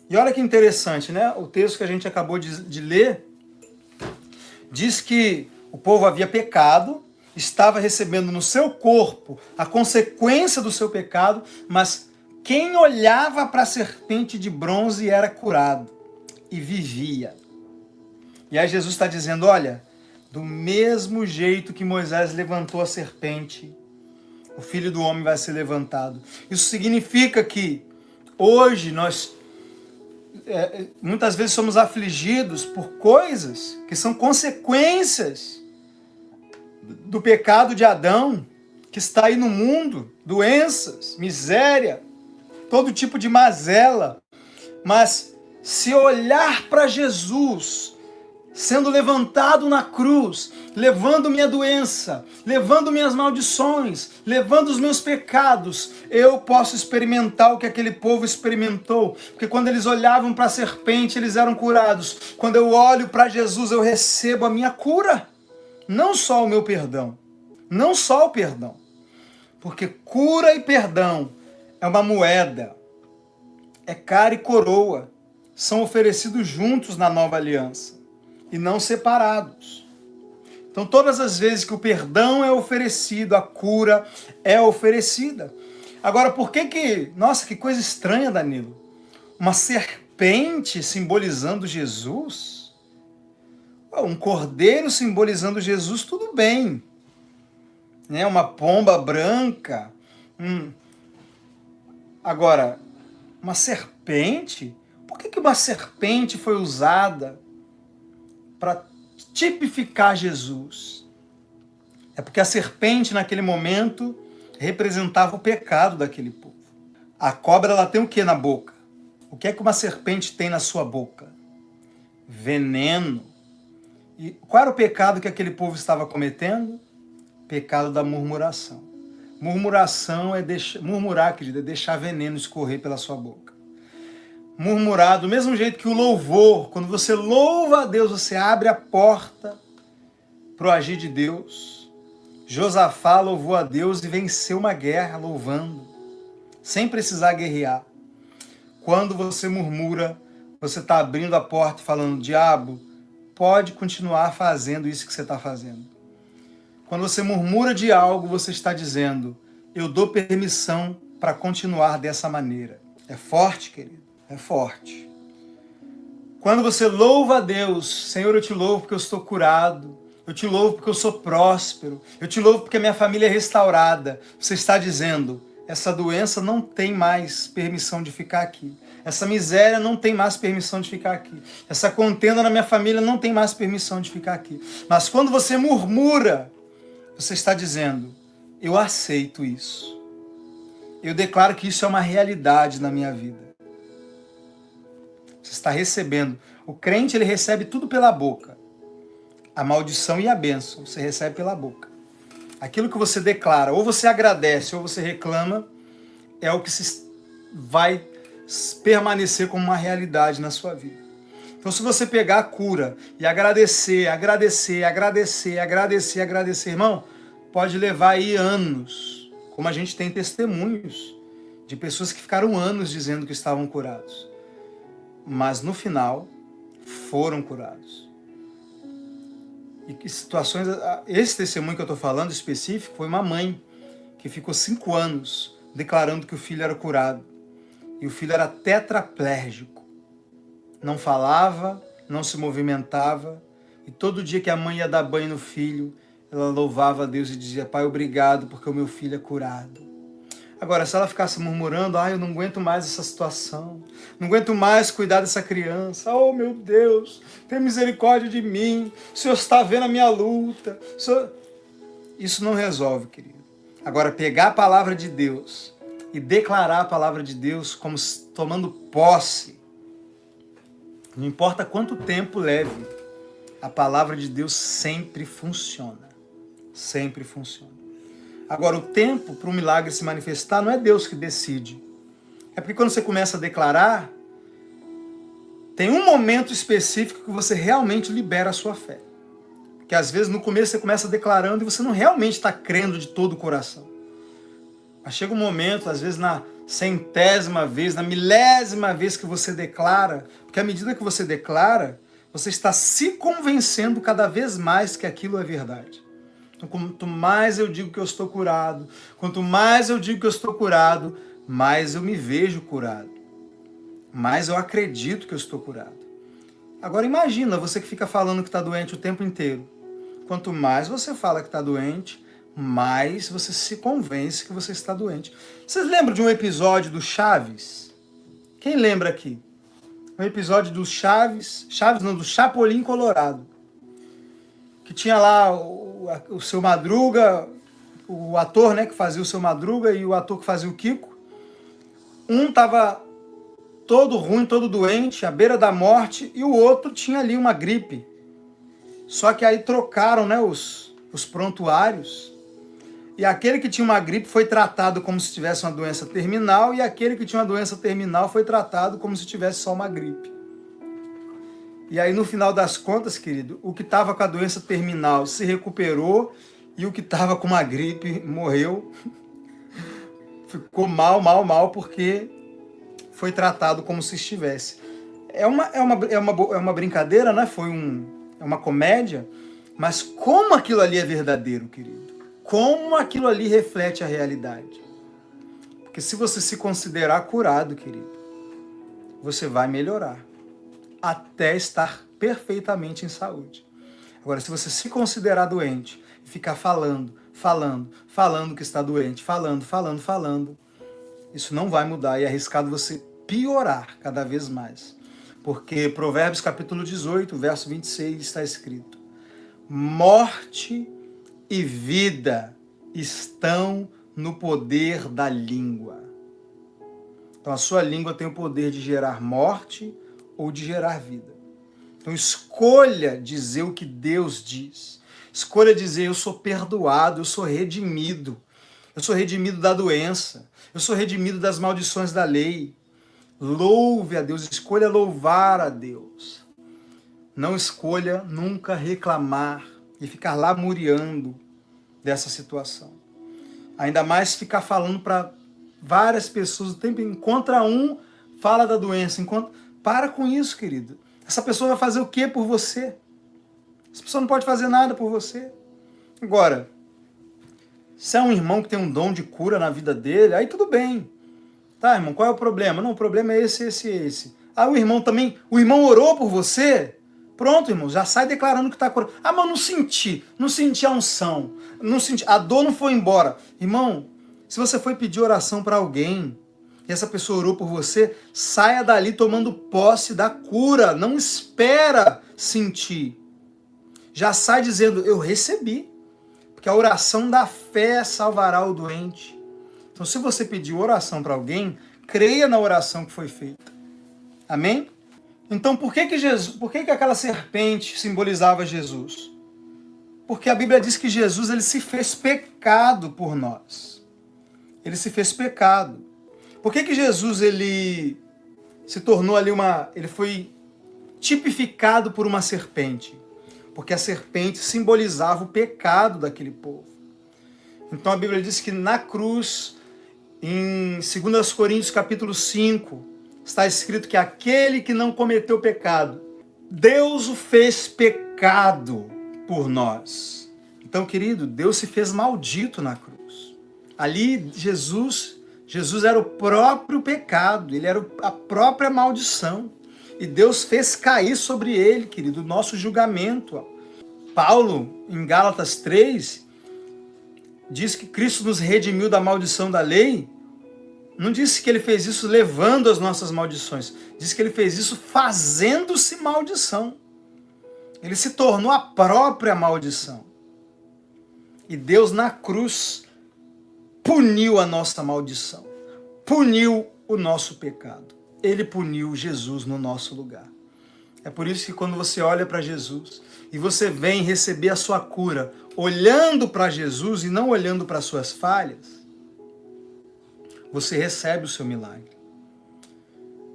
E olha que interessante, né? O texto que a gente acabou de ler diz que o povo havia pecado, estava recebendo no seu corpo a consequência do seu pecado, mas quem olhava para a serpente de bronze era curado e vivia. E aí Jesus está dizendo, olha, do mesmo jeito que Moisés levantou a serpente, o Filho do Homem vai ser levantado. Isso significa que hoje nós muitas vezes somos afligidos por coisas que são consequências do pecado de Adão, que está aí no mundo, doenças, miséria, todo tipo de mazela. Mas se olhar para Jesus, sendo levantado na cruz, levando minha doença, levando minhas maldições, levando os meus pecados, eu posso experimentar o que aquele povo experimentou, porque quando eles olhavam para a serpente, eles eram curados. Quando eu olho para Jesus, eu recebo a minha cura, não só o meu perdão, não só o perdão, porque cura e perdão é uma moeda, é cara e coroa, são oferecidos juntos na nova aliança e não separados. Então, todas as vezes que o perdão é oferecido, a cura é oferecida. Agora, por que... Nossa, que coisa estranha, Danilo. Uma serpente simbolizando Jesus? Um cordeiro simbolizando Jesus, tudo bem. Né? Uma pomba branca. Agora, uma serpente? Por que uma serpente foi usada para tipificar Jesus? É porque a serpente, naquele momento, representava o pecado daquele povo. A cobra, ela tem o que na boca? O que é que uma serpente tem na sua boca? Veneno. E qual era o pecado que aquele povo estava cometendo? Pecado da murmuração. Murmuração é murmurar, querida, é deixar veneno escorrer pela sua boca. Murmurar, do mesmo jeito que o louvor, quando você louva a Deus, você abre a porta para o agir de Deus. Josafá louvou a Deus e venceu uma guerra louvando, sem precisar guerrear. Quando você murmura, você está abrindo a porta e falando, diabo, pode continuar fazendo isso que você está fazendo. Quando você murmura de algo, você está dizendo, eu dou permissão para continuar dessa maneira. É forte, querido? É forte. Quando você louva a Deus, Senhor, eu te louvo porque eu estou curado, eu te louvo porque eu sou próspero, eu te louvo porque a minha família é restaurada. Você está dizendo, essa doença não tem mais permissão de ficar aqui. Essa miséria não tem mais permissão de ficar aqui. Essa contenda na minha família não tem mais permissão de ficar aqui. Mas quando você murmura, você está dizendo, eu aceito isso. Eu declaro que isso é uma realidade na minha vida. Você está recebendo. O crente, ele recebe tudo pela boca. A maldição e a bênção, você recebe pela boca. Aquilo que você declara, ou você agradece, ou você reclama, é o que vai permanecer como uma realidade na sua vida. Então, se você pegar a cura e agradecer, irmão, pode levar aí anos, como a gente tem testemunhos de pessoas que ficaram anos dizendo que estavam curados. Mas no final, foram curados. E que situações... Esse testemunho que eu estou falando específico foi uma mãe que ficou 5 anos declarando que o filho era curado. E o filho era tetraplégico. Não falava, não se movimentava. E todo dia que a mãe ia dar banho no filho, ela louvava a Deus e dizia, Pai, obrigado porque o meu filho é curado. Agora, se ela ficasse murmurando, eu não aguento mais essa situação, não aguento mais cuidar dessa criança, oh meu Deus, tem misericórdia de mim, o Senhor está vendo a minha luta. Isso não resolve, querido. Agora, pegar a palavra de Deus e declarar a palavra de Deus como tomando posse, não importa quanto tempo leve, a palavra de Deus sempre funciona. Sempre funciona. Agora, o tempo para o milagre se manifestar não é Deus que decide. É porque quando você começa a declarar, tem um momento específico que você realmente libera a sua fé. Porque às vezes no começo você começa declarando e você não realmente está crendo de todo o coração. Mas chega um momento, às vezes na 100ª vez, na 1000ª vez que você declara, porque à medida que você declara, você está se convencendo cada vez mais que aquilo é verdade. Então, quanto mais eu digo que eu estou curado, quanto mais eu digo que eu estou curado, mais eu me vejo curado. Mais eu acredito que eu estou curado. Agora imagina você que fica falando que está doente o tempo inteiro. Quanto mais você fala que está doente, mais você se convence que você está doente. Vocês lembram de um episódio do Chaves? Quem lembra aqui? Um episódio do do Chapolin Colorado. Que tinha lá o Seu Madruga, o ator, né, que fazia o Seu Madruga e o ator que fazia o Kiko. Um estava todo ruim, todo doente, à beira da morte, e o outro tinha ali uma gripe. Só que aí trocaram, né, os prontuários, e aquele que tinha uma gripe foi tratado como se tivesse uma doença terminal, e aquele que tinha uma doença terminal foi tratado como se tivesse só uma gripe. E aí, no final das contas, querido, o que estava com a doença terminal se recuperou e o que estava com uma gripe morreu. Ficou mal, porque foi tratado como se estivesse. É uma brincadeira, né? É uma comédia, mas como aquilo ali é verdadeiro, querido? Como aquilo ali reflete a realidade? Porque se você se considerar curado, querido, você vai melhorar até estar perfeitamente em saúde. Agora, se você se considerar doente e ficar falando que está doente, falando, isso não vai mudar e é arriscado você piorar cada vez mais. Porque Provérbios capítulo 18, verso 26 está escrito: morte e vida estão no poder da língua. Então a sua língua tem o poder de gerar morte ou de gerar vida. Então escolha dizer o que Deus diz. Escolha dizer: eu sou perdoado, eu sou redimido. Eu sou redimido da doença. Eu sou redimido das maldições da lei. Louve a Deus, escolha louvar a Deus. Não escolha nunca reclamar e ficar lamuriando dessa situação. Ainda mais ficar falando para várias pessoas o tempo inteiro. Encontra um, fala da doença. Para com isso, querido. Essa pessoa vai fazer o que por você? Essa pessoa não pode fazer nada por você. Agora, se é um irmão que tem um dom de cura na vida dele, aí tudo bem. Tá, irmão, qual é o problema? Não, o problema é esse. Ah, o irmão orou por você? Pronto, irmão, já sai declarando que está curado. Ah, mas não senti a unção, a dor não foi embora. Irmão, se você foi pedir oração para alguém e essa pessoa orou por você, saia dali tomando posse da cura, não espera sentir. Já sai dizendo: eu recebi, porque a oração da fé salvará o doente. Então, se você pediu oração para alguém, creia na oração que foi feita. Amém? Então, por que aquela serpente simbolizava Jesus? Porque a Bíblia diz que Jesus ele se fez pecado por nós. Ele se fez pecado. Por que Jesus ele se tornou ali ele foi tipificado por uma serpente? Porque a serpente simbolizava o pecado daquele povo. Então a Bíblia diz que na cruz, em 2 Coríntios capítulo 5, está escrito que aquele que não cometeu pecado, Deus o fez pecado por nós. Então, querido, Deus se fez maldito na cruz. Ali, Jesus era o próprio pecado, ele era a própria maldição. E Deus fez cair sobre ele, querido, o nosso julgamento. Paulo, em Gálatas 3, diz que Cristo nos redimiu da maldição da lei. Não disse que ele fez isso levando as nossas maldições. Diz que ele fez isso fazendo-se maldição. Ele se tornou a própria maldição. E Deus na cruz puniu a nossa maldição. Puniu o nosso pecado. Ele puniu Jesus no nosso lugar. É por isso que quando você olha para Jesus e você vem receber a sua cura olhando para Jesus e não olhando para as suas falhas, você recebe o seu milagre.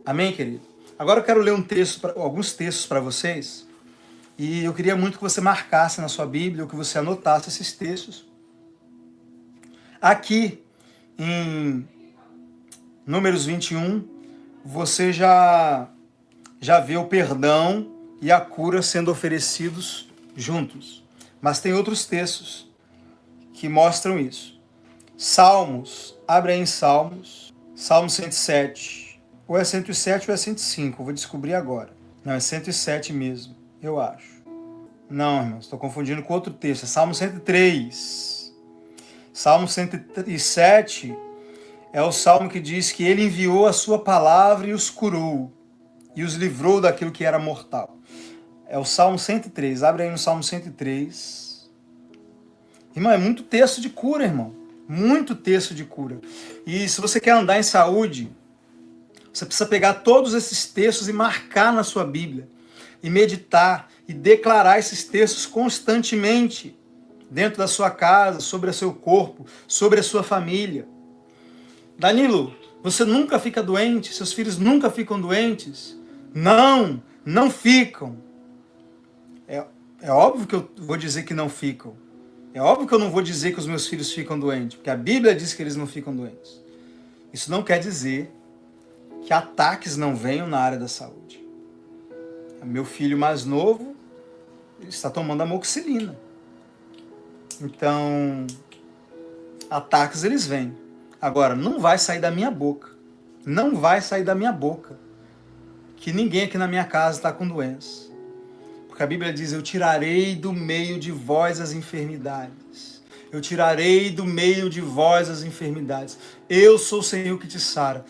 Amém, querido? Agora eu quero ler alguns textos para vocês. E eu queria muito que você marcasse na sua Bíblia, ou que você anotasse esses textos. Aqui, em Números 21, você já vê o perdão e a cura sendo oferecidos juntos. Mas tem outros textos que mostram isso. Salmos, abre aí em Salmos, Salmo 107. Ou é 107 ou é 105, eu vou descobrir agora. Não, é 107 mesmo, eu acho. Não, irmãos, estou confundindo com outro texto, é Salmo 103. Salmo 107 é o salmo que diz que ele enviou a sua palavra e os curou, e os livrou daquilo que era mortal. É o Salmo 103, abre aí no Salmo 103. Irmão, é muito texto de cura, irmão. Muito texto de cura. E se você quer andar em saúde, você precisa pegar todos esses textos e marcar na sua Bíblia. E meditar e declarar esses textos constantemente dentro da sua casa, sobre o seu corpo, sobre a sua família. Danilo, você nunca fica doente? Seus filhos nunca ficam doentes? Não ficam. É óbvio que eu vou dizer que não ficam. É óbvio que eu não vou dizer que os meus filhos ficam doentes, porque a Bíblia diz que eles não ficam doentes. Isso não quer dizer que ataques não venham na área da saúde. Meu filho mais novo está tomando amoxicilina. Então, ataques eles vêm. Agora, não vai sair da minha boca. Não vai sair da minha boca que ninguém aqui na minha casa está com doença. Porque a Bíblia diz: eu tirarei do meio de vós as enfermidades. Eu tirarei do meio de vós as enfermidades. Eu sou o Senhor que te sara.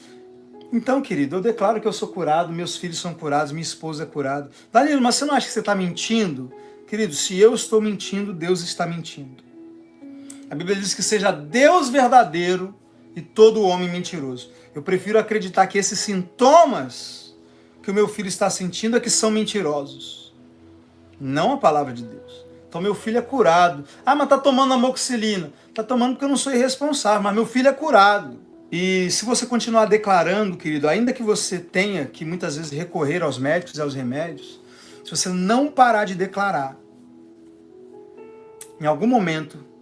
Então, querido, eu declaro que eu sou curado, meus filhos são curados, minha esposa é curada. Danilo, mas você não acha que você está mentindo? Querido, se eu estou mentindo, Deus está mentindo. A Bíblia diz que seja Deus verdadeiro e todo homem mentiroso. Eu prefiro acreditar que esses sintomas que o meu filho está sentindo é que são mentirosos, não a palavra de Deus. Então meu filho é curado. Ah, mas está tomando amoxicilina. Está tomando porque eu não sou irresponsável, mas meu filho é curado. E se você continuar declarando, querido, ainda que você tenha que muitas vezes recorrer aos médicos e aos remédios, se você não parar de declarar, em algum momento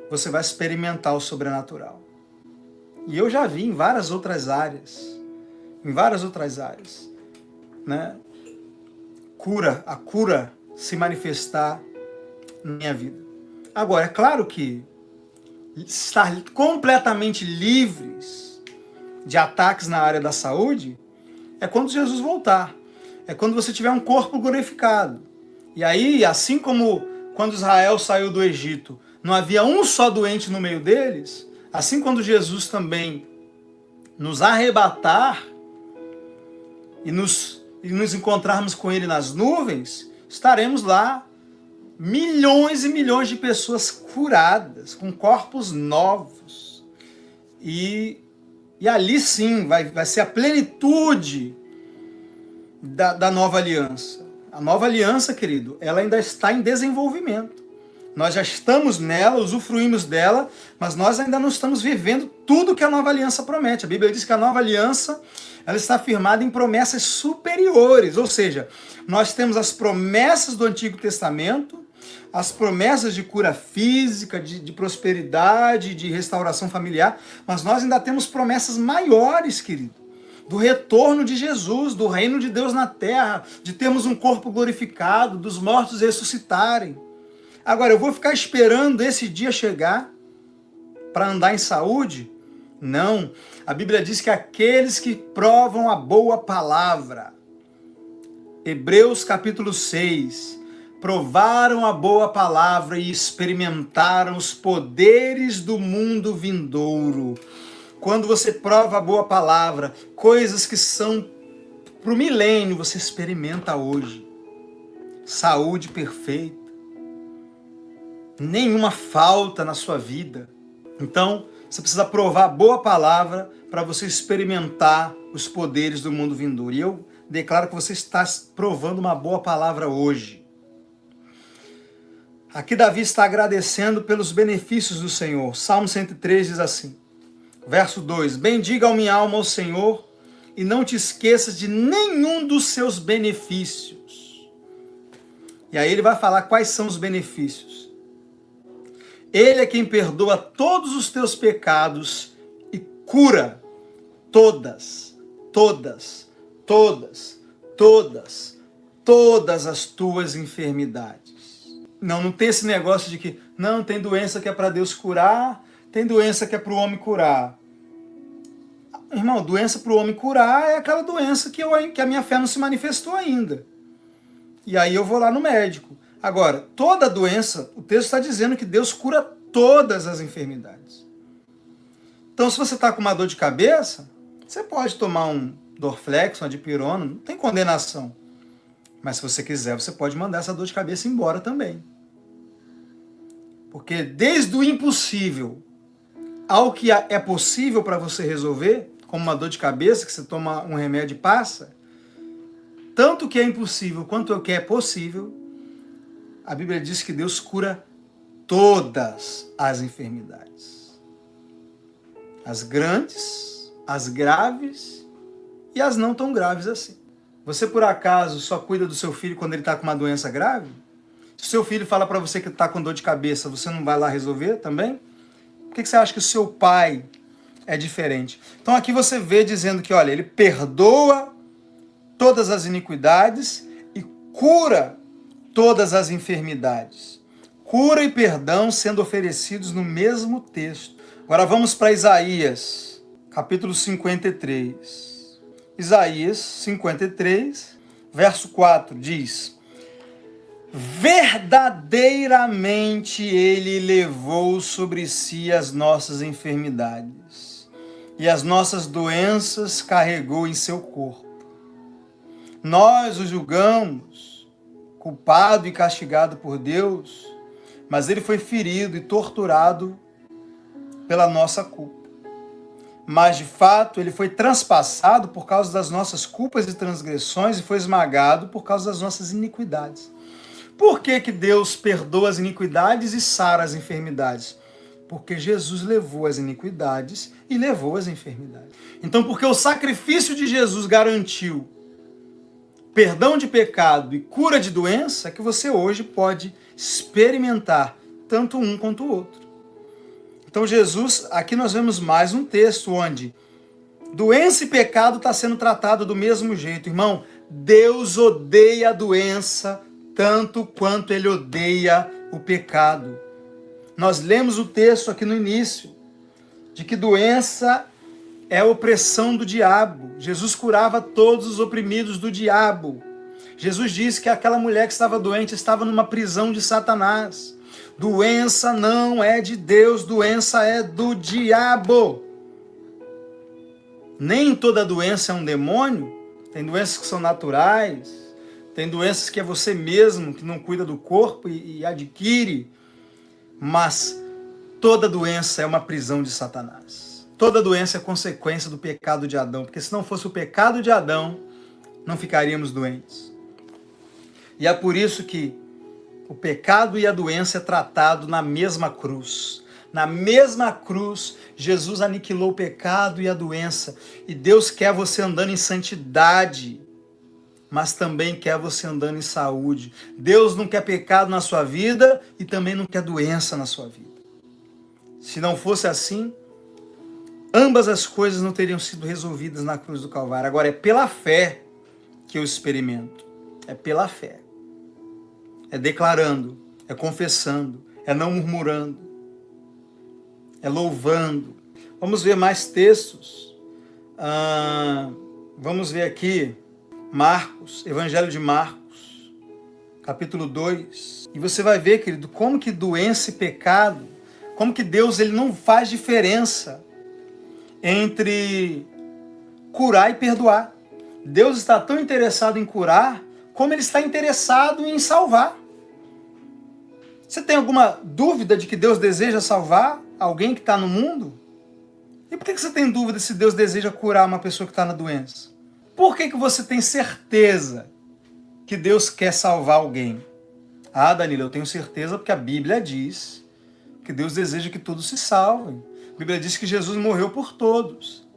você vai experimentar o sobrenatural. E eu já vi em várias outras áreas, né? A cura se manifestar na minha vida. Agora, é claro que estar completamente livres de ataques na área da saúde é quando Jesus voltar. É quando você tiver um corpo glorificado. E aí, assim como quando Israel saiu do Egito, não havia um só doente no meio deles, assim quando Jesus também nos arrebatar e nos encontrarmos com Ele nas nuvens, estaremos lá, milhões e milhões de pessoas curadas, com corpos novos. E ali sim vai ser a plenitude da nova aliança. A nova aliança, querido, ela ainda está em desenvolvimento. Nós já estamos nela, usufruímos dela, mas nós ainda não estamos vivendo tudo que a nova aliança promete. A Bíblia diz que a nova aliança ela está firmada em promessas superiores, ou seja, nós temos as promessas do Antigo Testamento, as promessas de cura física, de prosperidade, de restauração familiar, mas nós ainda temos promessas maiores, querido, do retorno de Jesus, do reino de Deus na terra, de termos um corpo glorificado, dos mortos ressuscitarem. Agora, eu vou ficar esperando esse dia chegar para andar em saúde? Não. A Bíblia diz que aqueles que provam a boa palavra, Hebreus capítulo 6, provaram a boa palavra e experimentaram os poderes do mundo vindouro. Quando você prova a boa palavra, coisas que são para o milênio, você experimenta hoje. Saúde perfeita. Nenhuma falta na sua vida. Então, você precisa provar a boa palavra para você experimentar os poderes do mundo vindouro. E eu declaro que você está provando uma boa palavra hoje. Aqui Davi está agradecendo pelos benefícios do Senhor. Salmo 103 diz assim, verso 2, bendiga a minha alma ao Senhor e não te esqueças de nenhum dos seus benefícios. E aí ele vai falar quais são os benefícios. Ele é quem perdoa todos os teus pecados e cura todas as tuas enfermidades. Não tem esse negócio de que, não, tem doença que é para Deus curar, tem doença que é para o homem curar. Irmão, doença para o homem curar é aquela doença que a minha fé não se manifestou ainda. E aí eu vou lá no médico. Agora, toda doença, o texto está dizendo que Deus cura todas as enfermidades. Então, se você está com uma dor de cabeça, você pode tomar um Dorflex, uma dipirona, não tem condenação. Mas se você quiser, você pode mandar essa dor de cabeça embora também. Porque desde o impossível ao que é possível para você resolver, como uma dor de cabeça, que você toma um remédio e passa, tanto o que é impossível quanto o que é possível, a Bíblia diz que Deus cura todas as enfermidades. As grandes, as graves e as não tão graves assim. Você, por acaso, só cuida do seu filho quando ele está com uma doença grave? Se o seu filho fala para você que está com dor de cabeça, você não vai lá resolver também? Por que você acha que o seu pai é diferente? Então aqui você vê dizendo que, olha, ele perdoa todas as iniquidades e cura todas as enfermidades. Cura e perdão sendo oferecidos no mesmo texto. Agora vamos para Isaías, capítulo 53. Isaías 53, verso 4, diz: verdadeiramente ele levou sobre si as nossas enfermidades e as nossas doenças carregou em seu corpo. Nós o julgamos, culpado e castigado por Deus, mas ele foi ferido e torturado pela nossa culpa. Mas, de fato, ele foi transpassado por causa das nossas culpas e transgressões e foi esmagado por causa das nossas iniquidades. Por que que Deus perdoa as iniquidades e sara as enfermidades? Porque Jesus levou as iniquidades e levou as enfermidades. Então, porque o sacrifício de Jesus garantiu perdão de pecado e cura de doença, é que você hoje pode experimentar tanto um quanto o outro. Então, Jesus, aqui nós vemos mais um texto onde doença e pecado está sendo tratado do mesmo jeito. Irmão, Deus odeia a doença tanto quanto ele odeia o pecado. Nós lemos o texto aqui no início, de que doença é a opressão do diabo. Jesus curava todos os oprimidos do diabo. Jesus disse que aquela mulher que estava doente estava numa prisão de Satanás. Doença não é de Deus, doença é do diabo. Nem toda doença é um demônio. Tem doenças que são naturais, tem doenças que é você mesmo que não cuida do corpo e adquire. Mas toda doença é uma prisão de Satanás. Toda doença é consequência do pecado de Adão, porque se não fosse o pecado de Adão, não ficaríamos doentes. E é por isso que o pecado e a doença é tratado na mesma cruz. Na mesma cruz, Jesus aniquilou o pecado e a doença. E Deus quer você andando em santidade, mas também quer você andando em saúde. Deus não quer pecado na sua vida e também não quer doença na sua vida. Se não fosse assim, ambas as coisas não teriam sido resolvidas na cruz do Calvário. Agora, é pela fé que eu experimento. É pela fé. É declarando, é confessando, é não murmurando, é louvando. Vamos ver mais textos. Vamos ver aqui Marcos, Evangelho de Marcos, capítulo 2. E você vai ver, querido, como que doença e pecado, como que Deus ele não faz diferença entre curar e perdoar. Deus está tão interessado em curar, como ele está interessado em salvar. Você tem alguma dúvida de que Deus deseja salvar alguém que está no mundo? E por que você tem dúvida se Deus deseja curar uma pessoa que está na doença? Por que você tem certeza que Deus quer salvar alguém? Ah, Danilo, eu tenho certeza porque a Bíblia diz que Deus deseja que todos se salvem. A Bíblia diz que Jesus morreu por todos.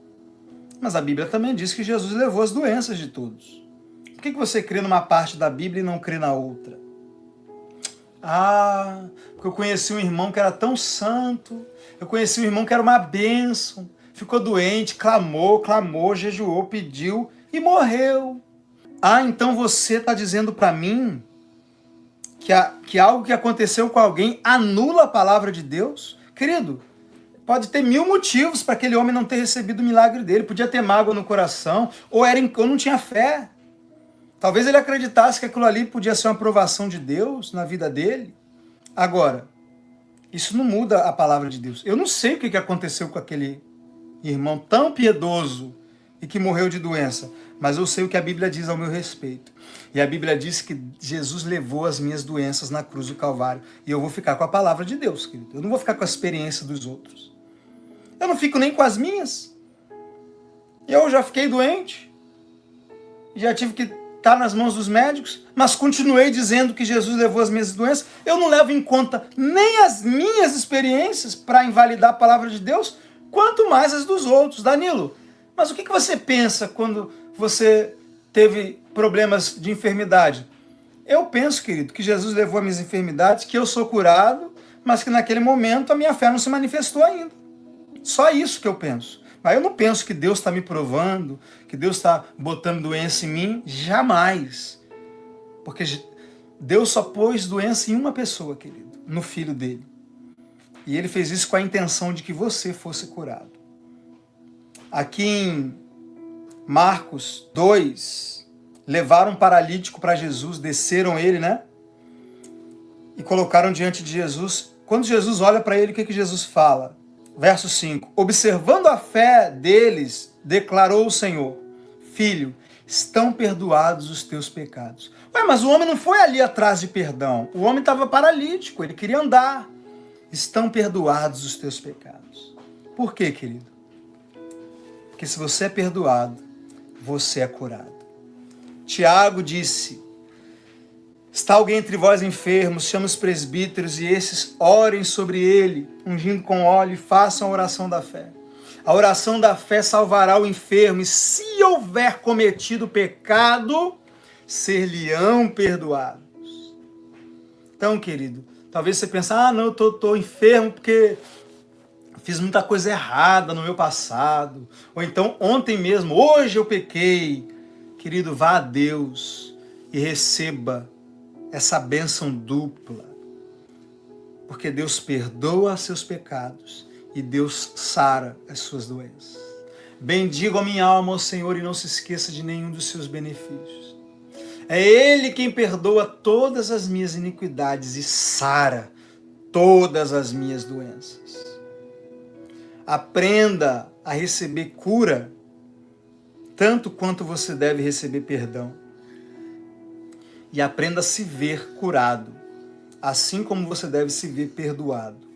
Mas a Bíblia também diz que Jesus levou as doenças de todos. Por que você crê numa parte da Bíblia e não crê na outra? Ah, porque eu conheci um irmão que era tão santo, eu conheci um irmão que era uma bênção, ficou doente, clamou, jejuou, pediu e morreu. Ah, então você está dizendo para mim que algo que aconteceu com alguém anula a palavra de Deus? Querido, pode ter 1000 motivos para aquele homem não ter recebido o milagre dele. Podia ter mágoa no coração, ou não tinha fé. Talvez ele acreditasse que aquilo ali podia ser uma aprovação de Deus na vida dele. Agora, isso não muda a palavra de Deus. Eu não sei o que aconteceu com aquele irmão tão piedoso e que morreu de doença, mas eu sei o que a Bíblia diz ao meu respeito. E a Bíblia diz que Jesus levou as minhas doenças na cruz do Calvário. E eu vou ficar com a palavra de Deus, querido. Eu não vou ficar com a experiência dos outros. Eu não fico nem com as minhas. Eu já fiquei doente. Já tive que estar nas mãos dos médicos, mas continuei dizendo que Jesus levou as minhas doenças. Eu não levo em conta nem as minhas experiências para invalidar a palavra de Deus, quanto mais as dos outros. Danilo, mas o que você pensa quando você teve problemas de enfermidade? Eu penso, querido, que Jesus levou as minhas enfermidades, que eu sou curado, mas que naquele momento a minha fé não se manifestou ainda. Só isso que eu penso. Mas eu não penso que Deus está me provando, que Deus está botando doença em mim. Jamais. Porque Deus só pôs doença em uma pessoa, querido, no filho dele. E ele fez isso com a intenção de que você fosse curado. Aqui em Marcos 2, levaram um paralítico para Jesus, desceram ele, né? E colocaram diante de Jesus. Quando Jesus olha para ele, o que Jesus fala? Verso 5. Observando a fé deles, declarou o Senhor: Filho, estão perdoados os teus pecados. Ué, mas o homem não foi ali atrás de perdão. O homem estava paralítico, ele queria andar. Estão perdoados os teus pecados. Por quê, querido? Porque se você é perdoado, você é curado. Tiago disse: está alguém entre vós enfermos, chama os presbíteros e esses orem sobre ele, ungindo com óleo e façam a oração da fé. A oração da fé salvará o enfermo e se houver cometido pecado, ser-lhe-ão perdoados. Então, querido, talvez você pense, não, eu estou enfermo porque fiz muita coisa errada no meu passado. Ou então, ontem mesmo, hoje eu pequei. Querido, vá a Deus e receba essa bênção dupla. Porque Deus perdoa seus pecados e Deus sara as suas doenças. Bendiga a minha alma ao Senhor e não se esqueça de nenhum dos seus benefícios. É Ele quem perdoa todas as minhas iniquidades e sara todas as minhas doenças. Aprenda a receber cura, tanto quanto você deve receber perdão. E aprenda a se ver curado, assim como você deve se ver perdoado.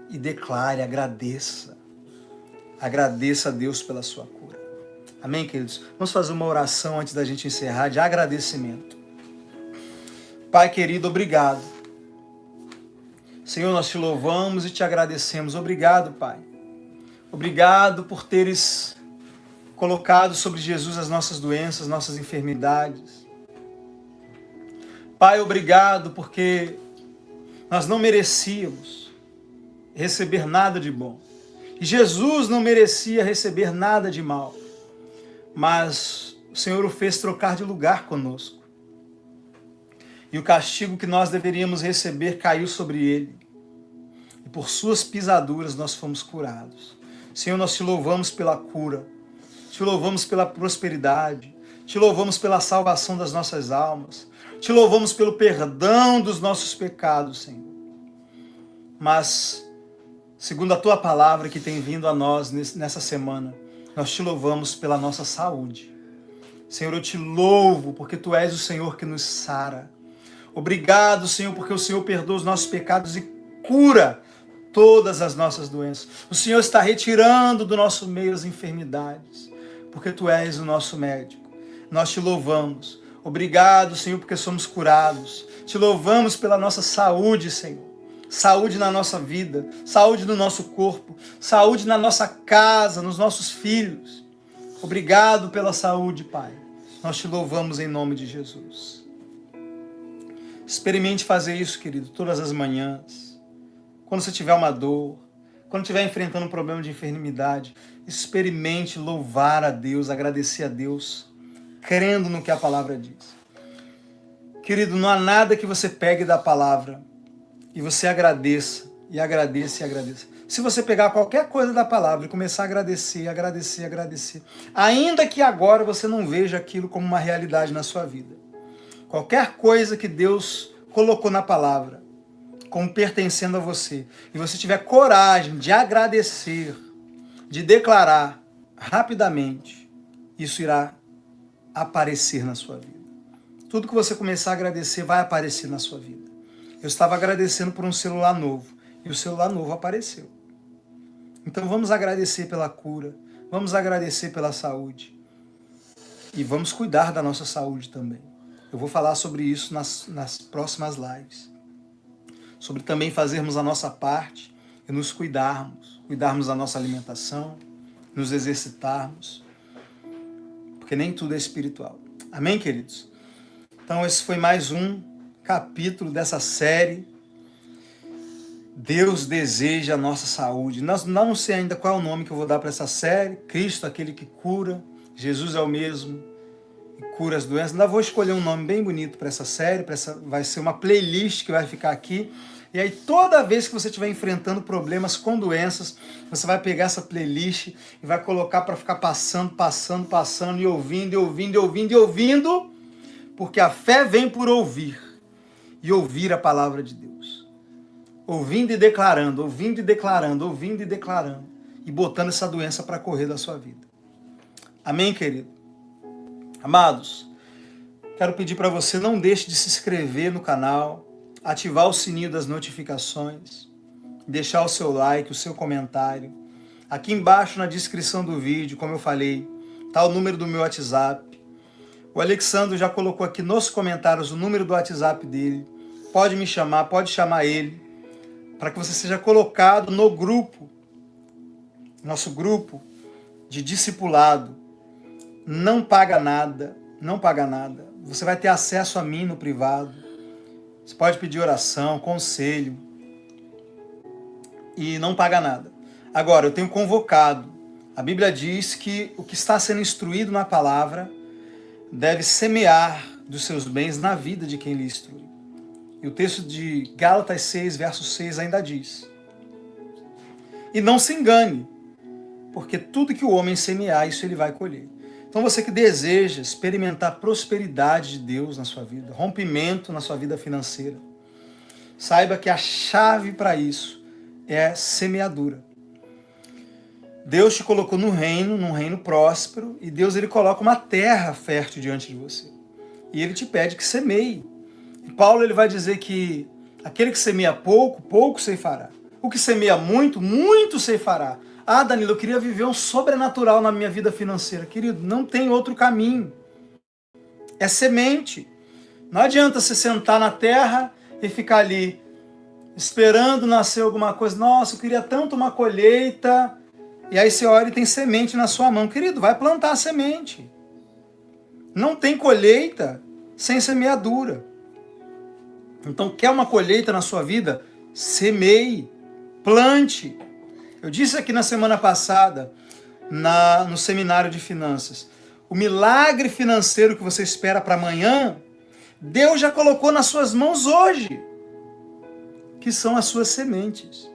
E declare, agradeça. Agradeça a Deus pela sua cura. Amém, queridos? Vamos fazer uma oração antes da gente encerrar de agradecimento. Pai querido, obrigado. Senhor, nós te louvamos e te agradecemos. Obrigado, Pai. Obrigado por teres colocado sobre Jesus as nossas doenças, nossas enfermidades. Pai, obrigado porque nós não merecíamos receber nada de bom. E Jesus não merecia receber nada de mal. Mas o Senhor o fez trocar de lugar conosco. E o castigo que nós deveríamos receber caiu sobre ele. E por suas pisaduras nós fomos curados. Senhor, nós te louvamos pela cura. Te louvamos pela prosperidade. Te louvamos pela salvação das nossas almas. Te louvamos pelo perdão dos nossos pecados, Senhor. Mas, segundo a tua palavra que tem vindo a nós nessa semana, nós te louvamos pela nossa saúde. Senhor, eu te louvo porque tu és o Senhor que nos sara. Obrigado, Senhor, porque o Senhor perdoa os nossos pecados e cura todas as nossas doenças. O Senhor está retirando do nosso meio as enfermidades, porque tu és o nosso médico. Nós te louvamos. Obrigado, Senhor, porque somos curados. Te louvamos pela nossa saúde, Senhor. Saúde na nossa vida, saúde no nosso corpo, saúde na nossa casa, nos nossos filhos. Obrigado pela saúde, Pai. Nós te louvamos em nome de Jesus. Experimente fazer isso, querido, todas as manhãs. Quando você tiver uma dor, quando estiver enfrentando um problema de enfermidade, experimente louvar a Deus, agradecer a Deus, crendo no que a palavra diz. Querido, não há nada que você pegue da palavra e você agradeça, e agradeça, e agradeça. Se você pegar qualquer coisa da palavra e começar a agradecer, agradecer, agradecer, ainda que agora você não veja aquilo como uma realidade na sua vida, qualquer coisa que Deus colocou na palavra, como pertencendo a você, e você tiver coragem de agradecer, de declarar rapidamente, isso irá aparecer na sua vida. Tudo que você começar a agradecer vai aparecer na sua vida. Eu estava agradecendo por um celular novo, e o celular novo apareceu. Então vamos agradecer pela cura, vamos agradecer pela saúde, e vamos cuidar da nossa saúde também. Eu vou falar sobre isso nas próximas lives. Sobre também fazermos a nossa parte e nos cuidarmos da nossa alimentação, nos exercitarmos, porque nem tudo é espiritual. Amém, queridos? Então esse foi mais um capítulo dessa série. Deus deseja a nossa saúde. Não sei ainda qual é o nome que eu vou dar para essa série. Cristo, aquele que cura. Jesus é o mesmo e cura as doenças. Ainda vou escolher um nome bem bonito para essa série. Vai ser uma playlist que vai ficar aqui. E aí toda vez que você estiver enfrentando problemas com doenças, você vai pegar essa playlist e vai colocar para ficar passando, e ouvindo, porque a fé vem por ouvir, e ouvir a palavra de Deus. Ouvindo e declarando, e botando essa doença para correr da sua vida. Amém, querido? Amados, quero pedir para você, não deixe de se inscrever no canal, ativar o sininho das notificações. deixar o seu like, o seu comentário. Aqui embaixo na descrição do vídeo, como eu falei, está o número do meu WhatsApp. O Alexandre já colocou aqui nos comentários o número do WhatsApp dele. Pode me chamar, pode chamar ele, para que você seja colocado no grupo, nosso grupo de discipulado. Não paga nada, não paga nada. Você vai ter acesso a mim no privado. Você pode pedir oração, conselho, e não paga nada. Agora, eu tenho convocado. A Bíblia diz que o que está sendo instruído na palavra deve semear dos seus bens na vida de quem lhe instrui. E o texto de Gálatas 6, verso 6 ainda diz: e não se engane, porque tudo que o homem semear, isso ele vai colher. Então você que deseja experimentar prosperidade de Deus na sua vida, rompimento na sua vida financeira, saiba que a chave para isso é semeadura. Deus te colocou no reino, num reino próspero, e Deus ele coloca uma terra fértil diante de você. E ele te pede que semeie. E Paulo ele vai dizer que aquele que semeia pouco, pouco ceifará. O que semeia muito, muito ceifará. Ah, Danilo, eu queria viver um sobrenatural na minha vida financeira. Querido, não tem outro caminho. É semente. Não adianta você sentar na terra e ficar ali esperando nascer alguma coisa. Nossa, eu queria tanto uma colheita. E aí você olha e tem semente na sua mão. Querido, vai plantar a semente. Não tem colheita sem semeadura. Então, quer uma colheita na sua vida? Semeie, plante. Eu disse aqui na semana passada, no seminário de finanças, o milagre financeiro que você espera para amanhã, Deus já colocou nas suas mãos hoje, que são as suas sementes.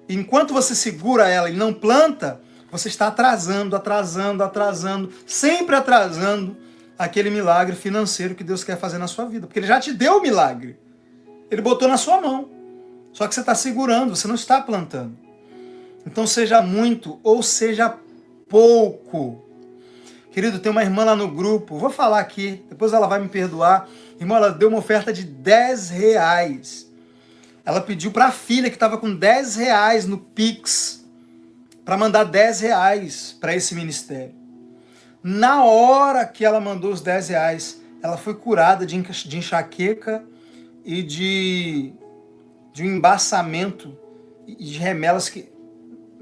Enquanto você segura ela e não planta, você está atrasando, sempre atrasando aquele milagre financeiro que Deus quer fazer na sua vida. Porque Ele já te deu o milagre. Ele botou na sua mão. Só que você está segurando, você não está plantando. Então seja muito ou seja pouco. Querido, tem uma irmã lá no grupo, vou falar aqui, depois ela vai me perdoar. Irmã, ela deu uma oferta de R$10. Ela pediu para a filha que estava com R$10 no Pix, para mandar R$10 para esse ministério. Na hora que ela mandou os R$10, ela foi curada de enxaqueca e de um embaçamento e de remelas que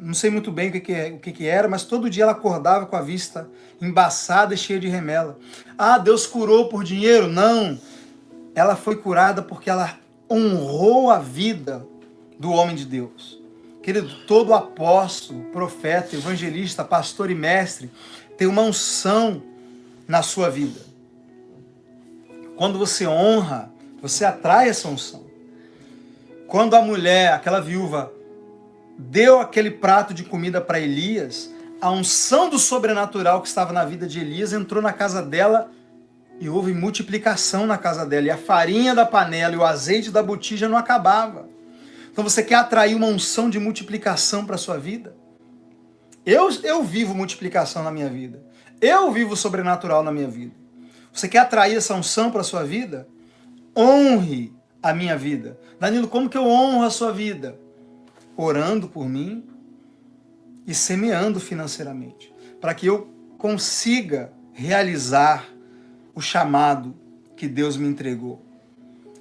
não sei muito bem o que era, mas todo dia ela acordava com a vista embaçada e cheia de remela. Ah, Deus curou por dinheiro? Não. Ela foi curada porque ela honrou a vida do homem de Deus. Querido, todo apóstolo, profeta, evangelista, pastor e mestre tem uma unção na sua vida. Quando você honra, você atrai essa unção. Quando a mulher, aquela viúva, deu aquele prato de comida para Elias, a unção do sobrenatural que estava na vida de Elias entrou na casa dela e houve multiplicação na casa dela. E a farinha da panela e o azeite da botija não acabava. Então você quer atrair uma unção de multiplicação para a sua vida? Eu vivo multiplicação na minha vida. Eu vivo sobrenatural na minha vida. Você quer atrair essa unção para a sua vida? Honre a minha vida. Danilo, como que eu honro a sua vida? Orando por mim e semeando financeiramente, para que eu consiga realizar o chamado que Deus me entregou.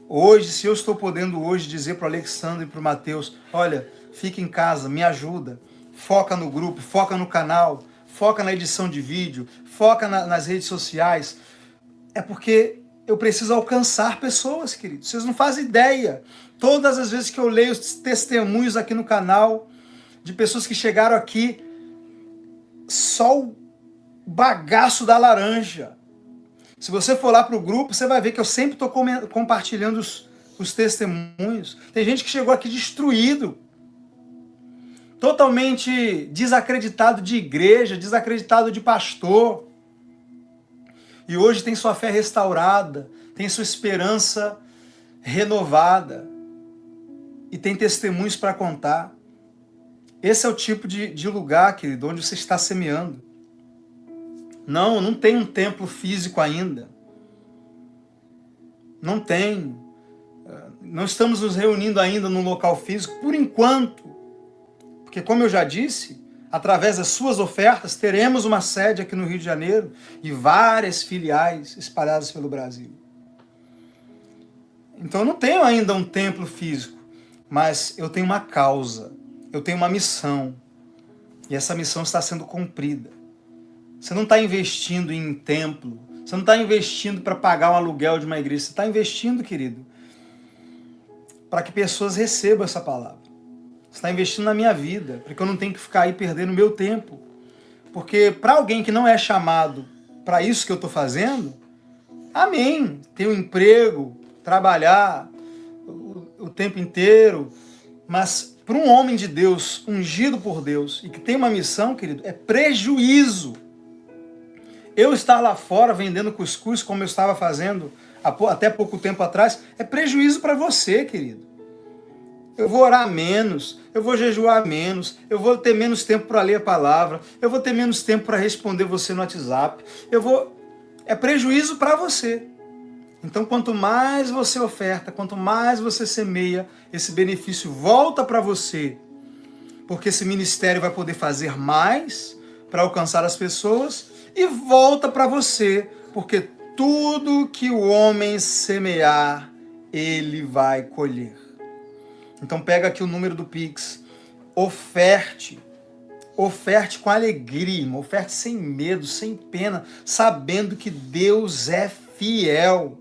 Hoje, se eu estou podendo hoje dizer para o Alexandre e para o Mateus, olha, fica em casa, me ajuda, foca no grupo, foca no canal, foca na edição de vídeo, foca nas redes sociais, é porque eu preciso alcançar pessoas, queridos. Vocês não fazem ideia. Todas as vezes que eu leio os testemunhos aqui no canal, de pessoas que chegaram aqui, só o bagaço da laranja. Se você for lá para o grupo, você vai ver que eu sempre estou compartilhando os testemunhos. Tem gente que chegou aqui destruído, totalmente desacreditado de igreja, desacreditado de pastor. E hoje tem sua fé restaurada, tem sua esperança renovada e tem testemunhos para contar. Esse é o tipo de lugar, querido, onde você está semeando. Não tem um templo físico ainda. Não tem. Não estamos nos reunindo ainda num local físico, por enquanto. Porque, como eu já disse, através das suas ofertas, teremos uma sede aqui no Rio de Janeiro e várias filiais espalhadas pelo Brasil. Então eu não tenho ainda um templo físico, mas eu tenho uma causa, eu tenho uma missão, e essa missão está sendo cumprida. Você não está investindo em templo, você não está investindo para pagar um aluguel de uma igreja, você está investindo, querido, para que pessoas recebam essa palavra. Você está investindo na minha vida, para que eu não tenha que ficar aí perdendo meu tempo. Porque para alguém que não é chamado para isso que eu estou fazendo, amém, ter um emprego, trabalhar o tempo inteiro, mas para um homem de Deus, ungido por Deus, e que tem uma missão, querido, é prejuízo. Eu estar lá fora vendendo cuscuz, como eu estava fazendo até pouco tempo atrás, é prejuízo para você, querido. Eu vou orar menos, eu vou jejuar menos, eu vou ter menos tempo para ler a palavra, eu vou ter menos tempo para responder você no WhatsApp, é prejuízo para você. Então, quanto mais você oferta, quanto mais você semeia, esse benefício volta para você, porque esse ministério vai poder fazer mais para alcançar as pessoas e volta para você, porque tudo que o homem semear, ele vai colher. Então, pega aqui o número do Pix, oferte com alegria, irmão. Oferte sem medo, sem pena, sabendo que Deus é fiel.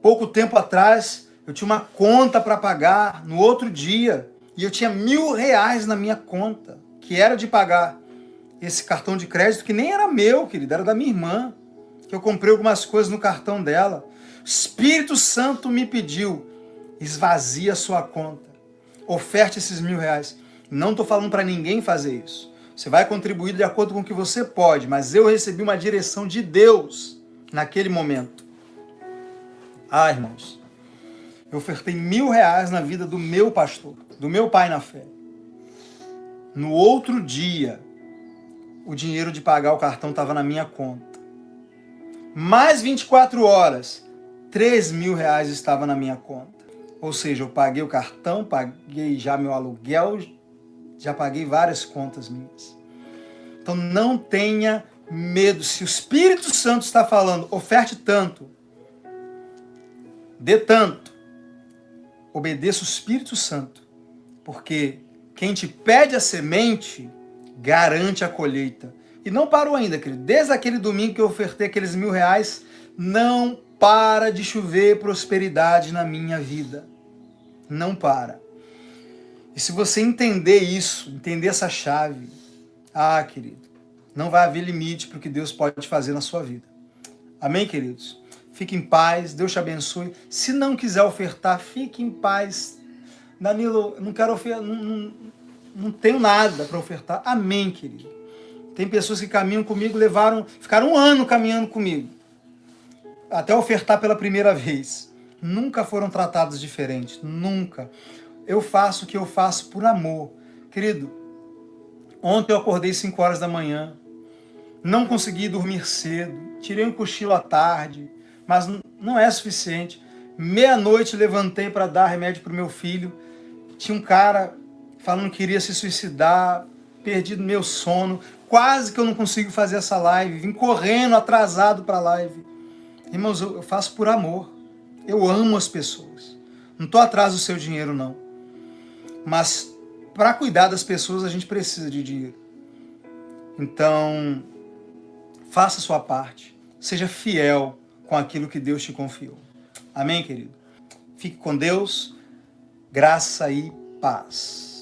Pouco tempo atrás, eu tinha uma conta para pagar no outro dia, e eu tinha R$1.000 na minha conta, que era de pagar esse cartão de crédito, que nem era meu, querido, era da minha irmã, que eu comprei algumas coisas no cartão dela. O Espírito Santo me pediu, esvazie a sua conta, oferte esses R$1.000. Não estou falando para ninguém fazer isso. Você vai contribuir de acordo com o que você pode, mas eu recebi uma direção de Deus naquele momento. Irmãos, eu ofertei R$1.000 na vida do meu pastor, do meu pai na fé. No outro dia, o dinheiro de pagar o cartão estava na minha conta. Mais 24 horas, R$3.000 estava na minha conta. Ou seja, eu paguei o cartão, paguei já meu aluguel, já paguei várias contas minhas. Então não tenha medo. Se o Espírito Santo está falando, oferte tanto, dê tanto, obedeça o Espírito Santo, porque quem te pede a semente, garante a colheita. E não parou ainda, querido. Desde aquele domingo que eu ofertei aqueles R$1.000, não para de chover prosperidade na minha vida. Não para. E se você entender isso, entender essa chave, querido, não vai haver limite para o que Deus pode fazer na sua vida. Amém, queridos? Fique em paz, Deus te abençoe. Se não quiser ofertar, fique em paz. Danilo, não quero ofertar, não tenho nada para ofertar. Amém, querido. Tem pessoas que caminham comigo, ficaram 1 ano caminhando comigo, até ofertar pela primeira vez. Nunca foram tratados diferentes, nunca. Eu faço o que eu faço por amor. Querido, ontem eu acordei 5 horas da manhã, não consegui dormir cedo, tirei um cochilo à tarde, mas não é suficiente. Meia-noite levantei para dar remédio para o meu filho. Tinha um cara falando que queria se suicidar, perdi meu sono, quase que eu não consigo fazer essa live, vim correndo atrasado para a live. Irmãos, eu faço por amor, eu amo as pessoas, não estou atrás do seu dinheiro não, mas para cuidar das pessoas a gente precisa de dinheiro. Então, faça a sua parte, seja fiel com aquilo que Deus te confiou. Amém, querido? Fique com Deus, graça e paz.